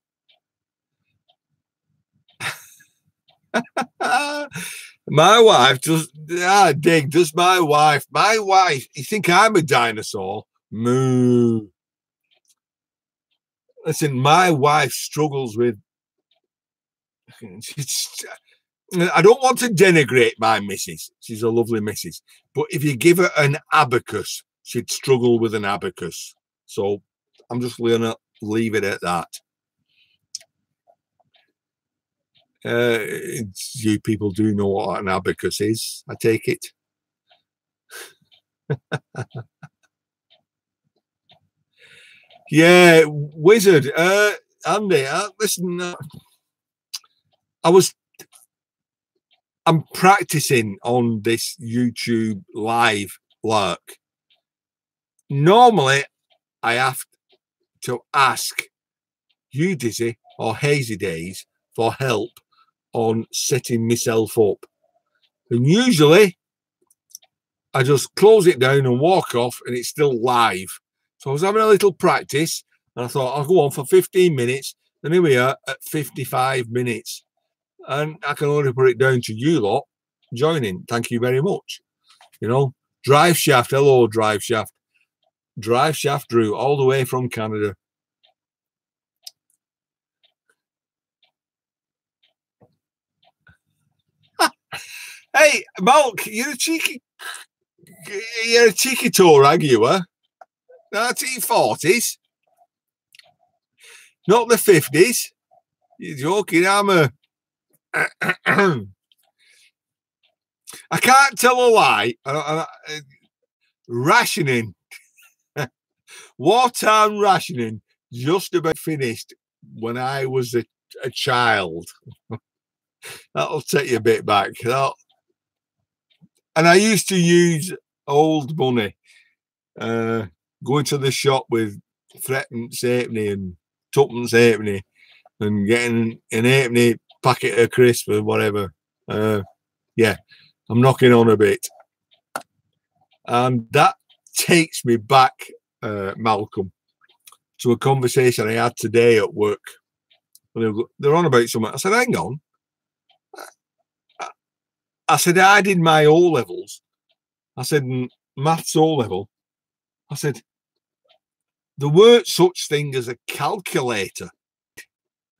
My wife just dig. Does my wife? You think I'm a dinosaur? Moo. Listen, my wife struggles with. I don't want to denigrate my missus. She's a lovely missus. But if you give her an abacus, she'd struggle with an abacus. So I'm just going to leave it at that. You people do know what an abacus is, I take it. Yeah, Wizard. Andy, listen, I'm practicing on this YouTube live lurk. Normally, I have to ask you, Dizzy, or Hazy Days for help on setting myself up. And usually, I just close it down and walk off, and it's still live. So I was having a little practice, and I thought I'll go on for 15 minutes. And here we are at 55 minutes. And I can only put it down to you lot joining. Thank you very much. You know, Drive Shaft. Hello, Drive Shaft. Drive Shaft Drew, all the way from Canada. Hey, Malk, you're a cheeky tourag, you were. 1940s. Not the 50s. You're joking, I'm a... I can't tell a lie. Rationing. Wartime rationing just about finished when I was a child. That'll take you a bit back. And I used to use old money. Going to the shop with threepence halfpenny and twopence halfpenny and getting an halfpenny packet of crisps or whatever. Yeah, I'm knocking on a bit. And that takes me back, Malcolm, to a conversation I had today at work. They're on about something. I said, hang on. I said, I did my O-levels. I said, maths O-level. I said, there weren't such thing as a calculator.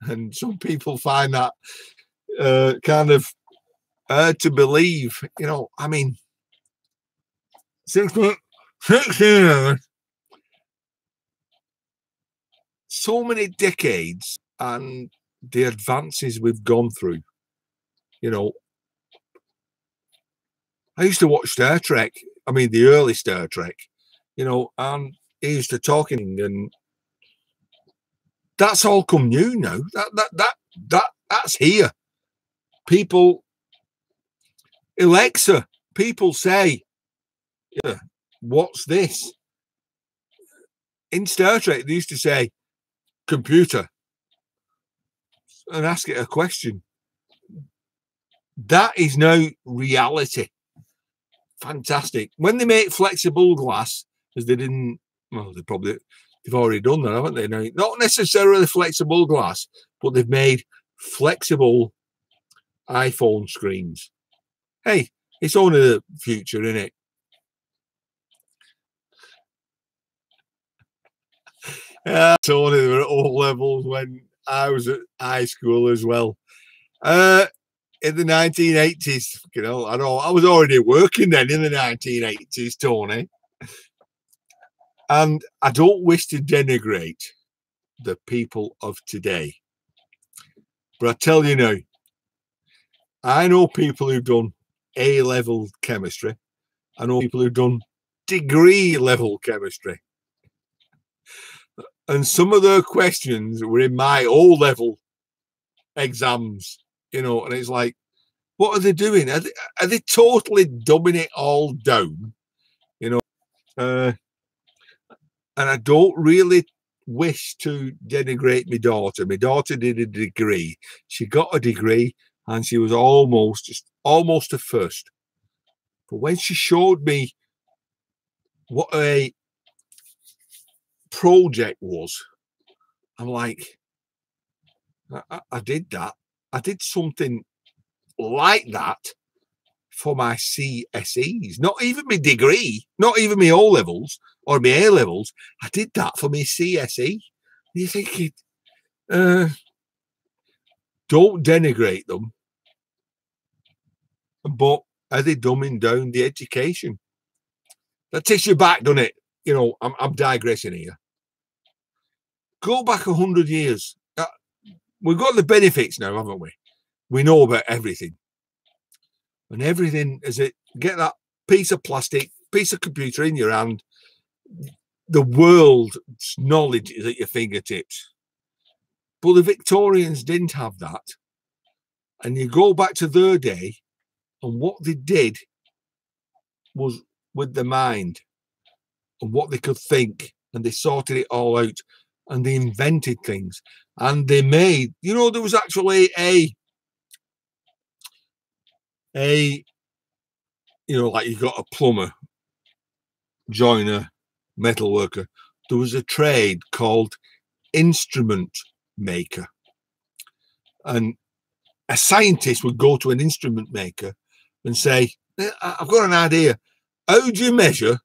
And some people find that kind of hard to believe. You know, I mean, 16 hours, so many decades, and the advances we've gone through. You know, I used to watch Star Trek. I mean, the early Star Trek. You know, and he used to talking, and that's all come new now. That's here. People, Alexa, people say, yeah, what's this? In Star Trek, they used to say, computer, and ask it a question. That is now reality. Fantastic. When they make flexible glass, as they didn't, well, they've already done that, haven't they? Now, not necessarily flexible glass, but they've made flexible iPhone screens. Hey, it's only the future, isn't it? Tony, they were at all levels when I was at high school as well. In the 1980s, you know, I was already working then in the 1980s, Tony. And I don't wish to denigrate the people of today. But I tell you now, I know people who've done A-level chemistry. I know people who've done degree-level chemistry. And some of their questions were in my O-level exams, you know, and it's like, what are they doing? Are they totally dumbing it all down? You know, and I don't really wish to denigrate my daughter. My daughter did a degree. She got a degree and she was almost a first. But when she showed me what a project was, I'm like, I did that. I did something like that for my CSEs, not even my degree, not even my O-levels or my A-levels. I did that for my CSE. You're thinking, don't denigrate them, but are they dumbing down the education? That takes you back, doesn't it? You know, I'm digressing here. Go back 100 years. We've got the benefits now, haven't we? We know about everything. And everything is it, get that piece of plastic, piece of computer in your hand, the world's knowledge is at your fingertips. But the Victorians didn't have that. And you go back to their day, and what they did was with the mind and what they could think, and they sorted it all out, and they invented things, and they made, you know, there was actually a you know, like you got a plumber, joiner, metal worker, there was a trade called instrument maker. And a scientist would go to an instrument maker and say, I've got an idea. How do you measure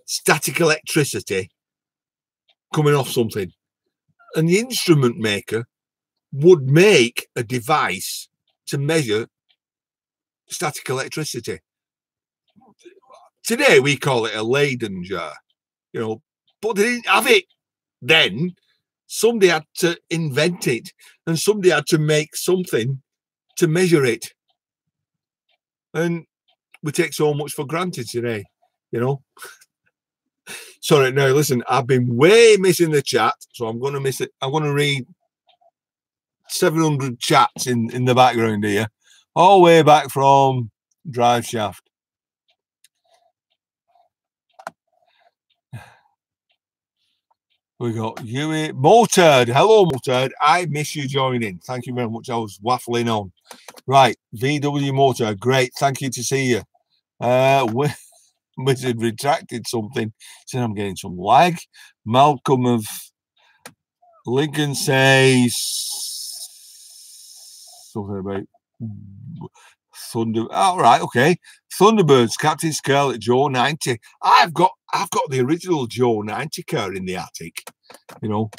static electricity coming off something? And the instrument maker would make a device to measure static electricity. Today we call it a Leyden jar, you know, but they didn't have it then. Somebody had to invent it, and somebody had to make something to measure it. And we take so much for granted today, you know. Sorry, now listen, I've been way missing the chat, so I'm going to miss it. I'm going to read 700 chats in the background here, all the way back from Drive Shaft. We got Huey Motard. Hello, Motard. I miss you joining. Thank you very much. I was waffling on. Right, VW Motard. Great. Thank you to see you. Wizard retracted something. Said I'm getting some lag. Malcolm of Lincoln says something about Thunder. All right, okay. Thunderbirds, Captain Scarlet, Joe 90. I've got the original Joe 90 car in the attic, you know.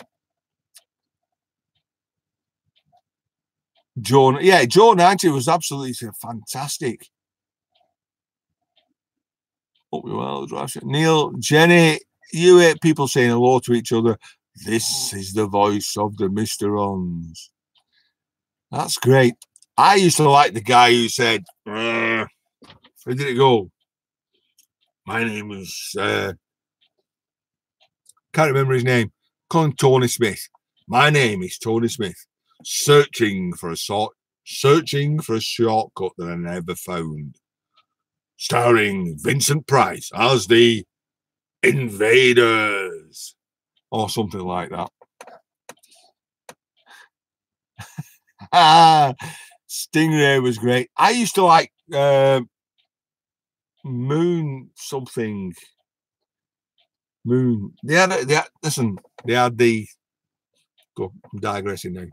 Joe 90 was absolutely fantastic. Hope you well, Neil, Jenny, you hate people saying hello to each other. This is the voice of the Mr. Ons. That's great. I used to like the guy who said, where did it go? My name is, can't remember his name. Call him Tony Smith. My name is Tony Smith. Searching for a shortcut that I never found. Starring Vincent Price as the Invaders. Or something like that. Stingray was great. I used to like Moon something. Moon. They had the. Go. I'm digressing now.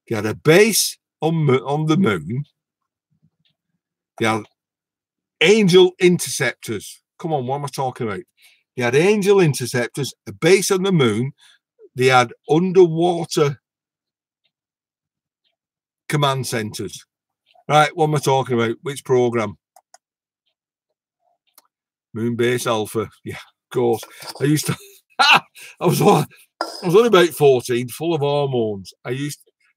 They had a base on the moon. They had Angel interceptors. Come on, what am I talking about? They had Angel interceptors, a base on the moon. They had underwater command centers. Right, what am I talking about? Which program? Moonbase Alpha. Yeah, of course. I used to. I was only about 14, full of hormones. And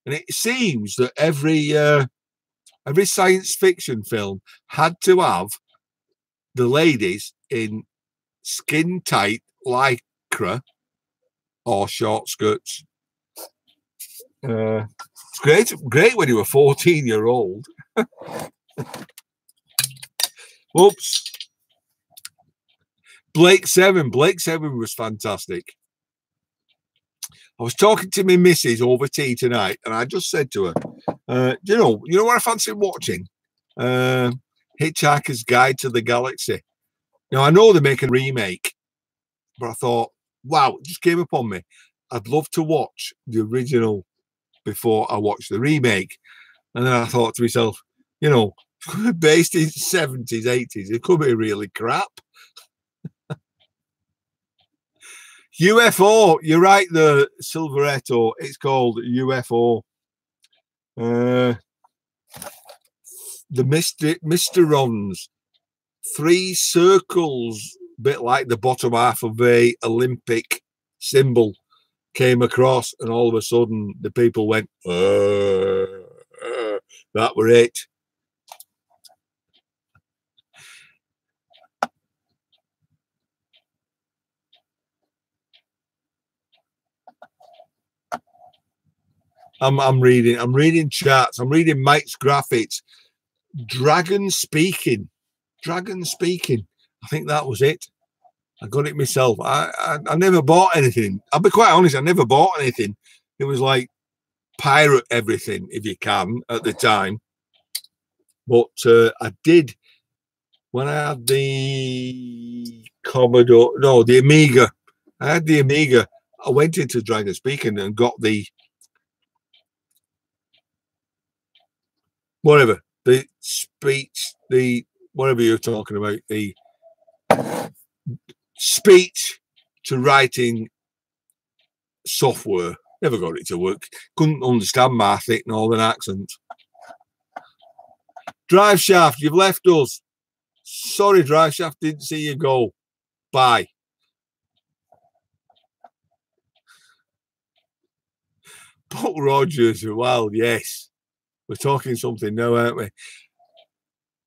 it seems that every science fiction film had to have the ladies in skin tight lycra or short skirts. It's great when you were 14-year-old. Oops. Blake 7 was fantastic. I was talking to my missus over tea tonight, and I just said to her, you know what I fancy watching? Hitchhiker's Guide to the Galaxy. Now, I know they're making a remake, but I thought, wow, it just came upon me. I'd love to watch the original before I watch the remake. And then I thought to myself, you know, based in 70s, 80s, it could be really crap. UFO, you're right, the Silveretto, it's called UFO. The Mr. Rons, 3 circles, bit like the bottom half of a Olympic symbol, came across, and all of a sudden the people went, that were it. I'm reading charts. I'm reading Mike's graphics. Dragon speaking. I think that was it. I got it myself. I never bought anything. I'll be quite honest. I never bought anything. It was like pirate everything if you can at the time. But I did when I had the Commodore, no, the Amiga. I had the Amiga. I went into Dragon Speaking and got the whatever, the speech, the whatever you're talking about, the speech to writing software. Never got it to work. Couldn't understand my thick northern accent. Drive Shaft, you've left us. Sorry, Drive Shaft, didn't see you go. Bye. Buck Rogers, well, yes. We're talking something now, aren't we?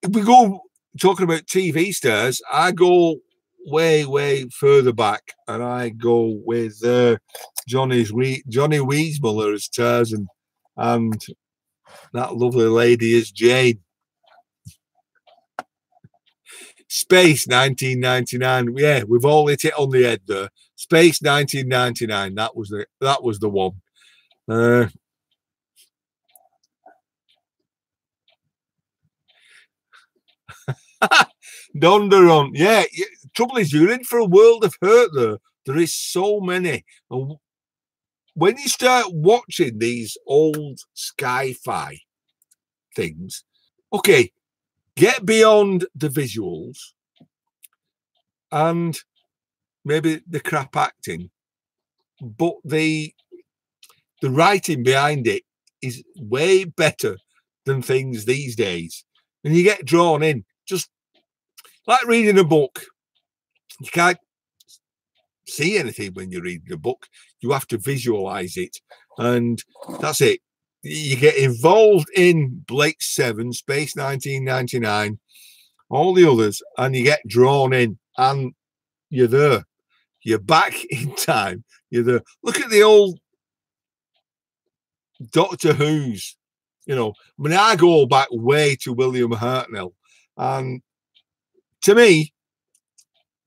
If we go talking about TV stars, I go way further back, and I go with Johnny Weissmuller as Tarzan, and that lovely lady is Jane. Space 1999. Yeah, we've all hit it on the head there. Space 1999. That was the one. Donderon. Yeah, trouble is you're in for a world of hurt there. There is so many. And when you start watching these old sci-fi things, okay, get beyond the visuals and maybe the crap acting, but the writing behind it is way better than things these days. And you get drawn in, just like reading a book. You can't see anything when you're reading a book. You have to visualize it. And that's it. You get involved in Blake 7, Space 1999, all the others, and you get drawn in, and you're there. You're back in time. You're there. Look at the old Doctor Who's. You know, I mean, I go back way to William Hartnell, and to me,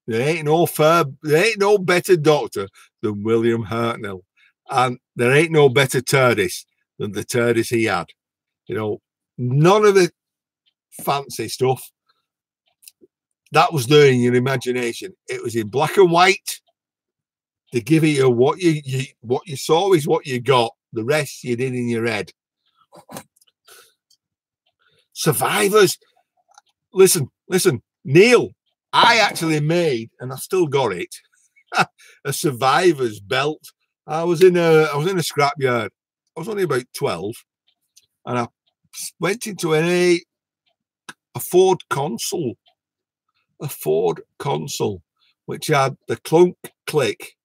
there ain't no better Doctor than William Hartnell, and there ain't no better TARDIS than the TARDIS he had. You know, none of the fancy stuff. That was there in your imagination. It was in black and white. They give you what you saw is what you got. The rest you did in your head. Survivors. Listen, Neil. I actually made, and I've still got it, a Survivors belt. I was in a scrapyard. I was only about 12, and I went into a Ford console, which had the clunk click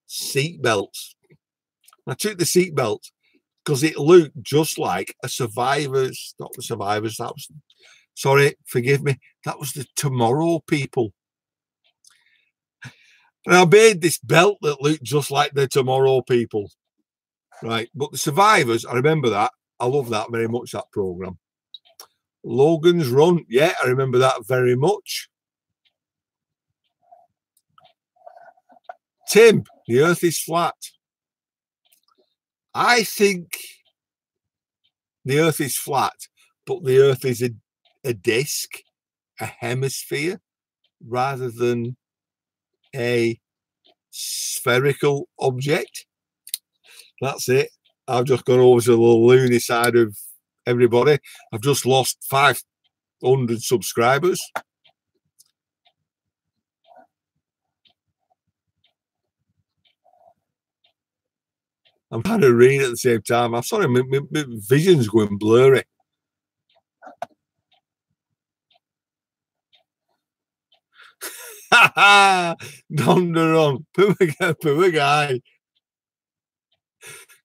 seat belts. I took the seat belt because it looked just like a Survivors, not the Survivors. That was, sorry, forgive me. That was the Tomorrow People. And I made this belt that looked just like the Tomorrow People. Right. But the Survivors, I remember that. I love that very much, that program. Logan's Run. Yeah, I remember that very much. Tim, the Earth is flat. I think the Earth is flat, but the Earth is a disc, a hemisphere, rather than a spherical object. That's it. I've just gone over to the loony side of everybody. I've just lost 500 subscribers. I'm trying to read at the same time. I'm sorry, my vision's going blurry. Ha ha! Donderon, poor guy.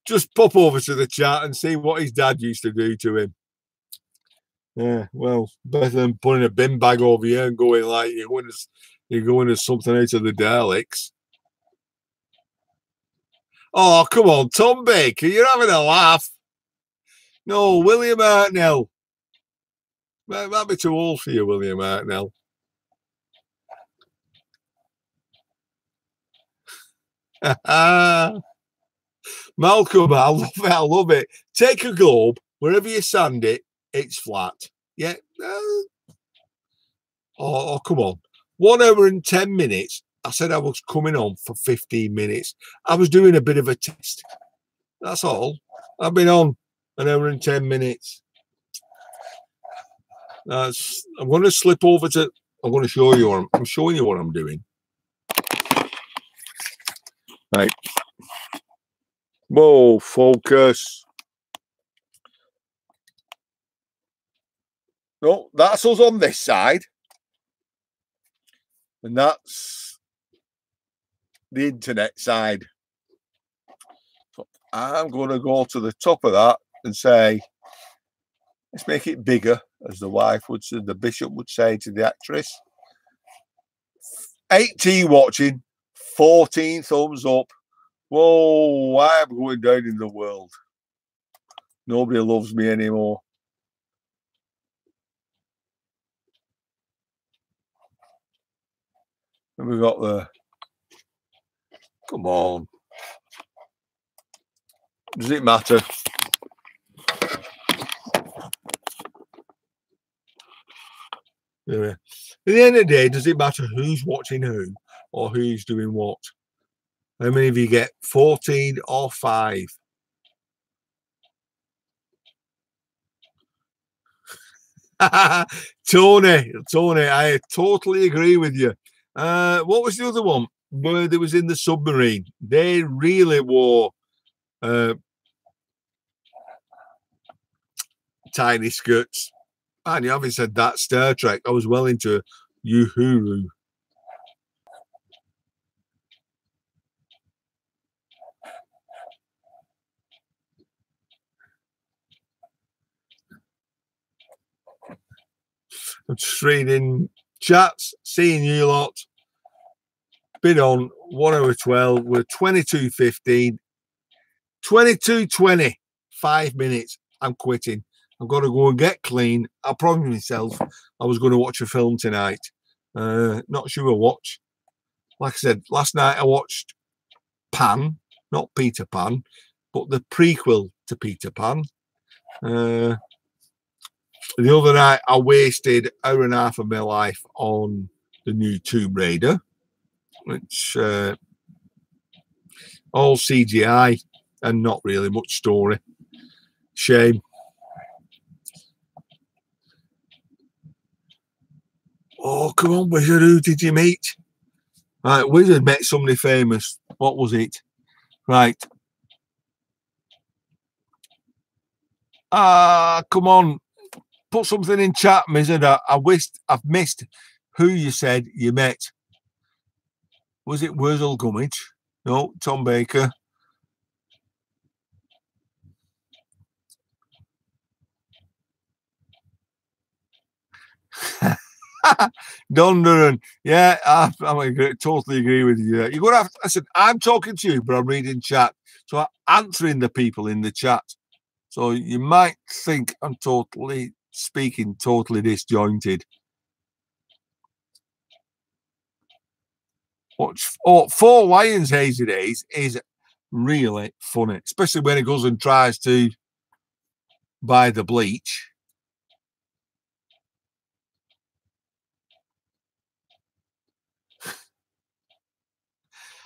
Just pop over to the chat and see what his dad used to do to him. Yeah, well, better than putting a bin bag over you and going like you're going as something out of the Daleks. Oh, come on, Tom Baker, you're having a laugh. No, William Hartnell. Might be too old for you, William Hartnell. Malcolm, I love it. Take a globe, wherever you sand it, it's flat. Yeah. Oh, come on. 1 hour and 10 minutes. I said I was coming on for 15 minutes. I was doing a bit of a test. That's all. I've been on 1 hour and 10 minutes. I'm going to slip over to. I'm going to show you. I'm showing you what I'm doing. Right. Whoa, focus. No, that's us on this side. And that's the internet side. So I'm going to go to the top of that and say, let's make it bigger, as the wife would say, the bishop would say to the actress. 18 watching, 14 thumbs up. Whoa, I'm going down in the world. Nobody loves me anymore. And we got the. Come on. Does it matter? Yeah. At the end of the day, does it matter who's watching who or who's doing what? How many of you get 14 or 5? Tony, I totally agree with you. What was the other one? Where they was in the submarine. They really wore tiny skirts. And you haven't said that Star Trek. I was well into Uhuru. I'm just reading chats, seeing you lot. Been on 1 hour 12. We're 22:15. 22:20. 5 minutes. I'm quitting. I've got to go and get clean. I promised myself I was going to watch a film tonight. Not sure watch. Like I said, last night I watched Pan, not Peter Pan, but the prequel to Peter Pan. The other night I wasted 1.5 hours of my life on the new Tomb Raider, which all CGI and not really much story. Shame. Oh, come on, Wizard, who did you meet? Right, Wizard met somebody famous. What was it? Right. Come on. Put something in chat, Wizard. I've missed who you said you met. Was it Wurzel Gummidge? No, Tom Baker. Don Duran. Yeah, I totally agree with you. You're going to have to, listen, I'm talking to you, but I'm reading chat. So I'm answering the people in the chat. So you might think I'm totally speaking totally disjointed. Watch. Oh, Four Lions Hazy Days is really funny, especially when he goes and tries to buy the bleach.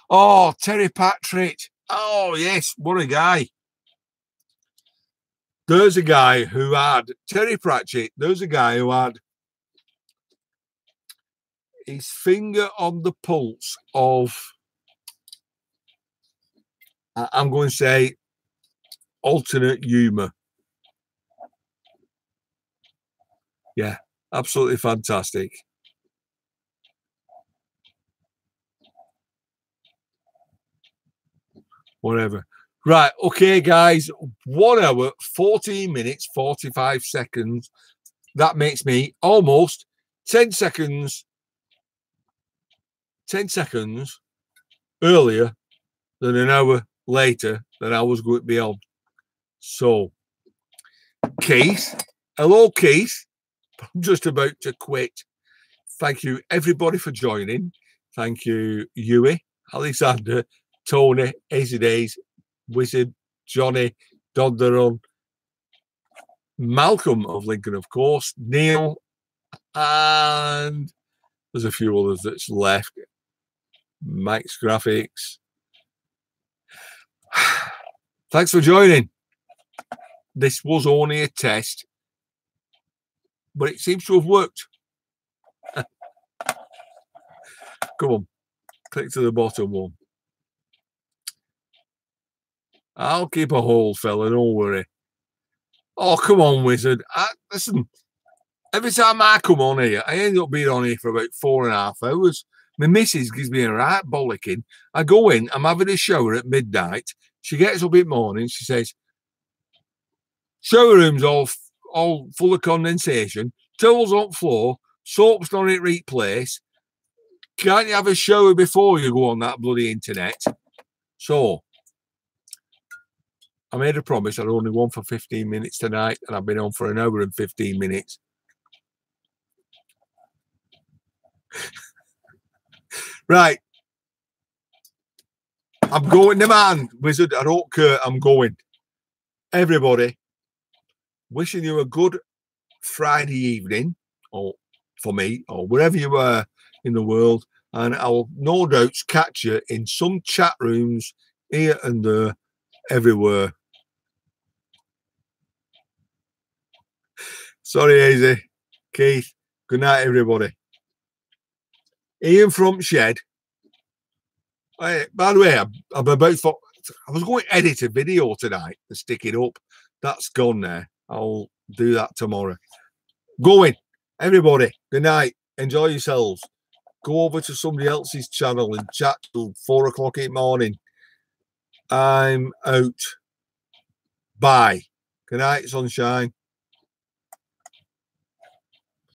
Oh, Terry Patrick. Oh, yes, what a guy. There's a guy who had Terry Pratchett. There's a guy who had his finger on the pulse of, I'm going to say, alternate humor. Yeah, absolutely fantastic. Whatever. Right, okay, guys. 1 hour, 14 minutes, 45 seconds. That makes me almost 10 seconds. 10 seconds earlier than an hour later than I was going to be on. So, Keith, hello, Keith. I'm just about to quit. Thank you, everybody, for joining. Thank you, Yui, Alexander, Tony, Easy Days, Wizard, Johnny, Donderon, Malcolm of Lincoln, of course, Neil, and There's a few others that's left. Mike's Graphics. Thanks for joining. This was only a test, but it seems to have worked. Come on, click to the bottom one. I'll keep a hold, fella, don't worry. Oh, come on, wizard. Listen, every time I come on here, I end up being on here for about 4.5 hours. My missus gives me a right bollocking. I go in, I'm having a shower at midnight. She gets up in the morning, she says, shower room's all full of condensation, towels on the floor, soap's not in the right place. Can't you have a shower before you go on that bloody internet? So, I made a promise I'd only go on for 15 minutes tonight, and I've been on for 1 hour and 15 minutes. Right. I'm going, the man, wizard. I don't care. I'm going. Everybody, wishing you a good Friday evening, or for me, or wherever you are in the world. And I'll no doubt catch you in some chat rooms here and there, everywhere. Sorry, Easy. Keith. Good night, everybody. Ian from Shed. By the way, I'm about for. I was going to edit a video tonight to stick it up. That's gone there. I'll do that tomorrow. Going, everybody. Good night. Enjoy yourselves. Go over to somebody else's channel and chat till 4 o'clock in the morning. I'm out. Bye. Good night, sunshine.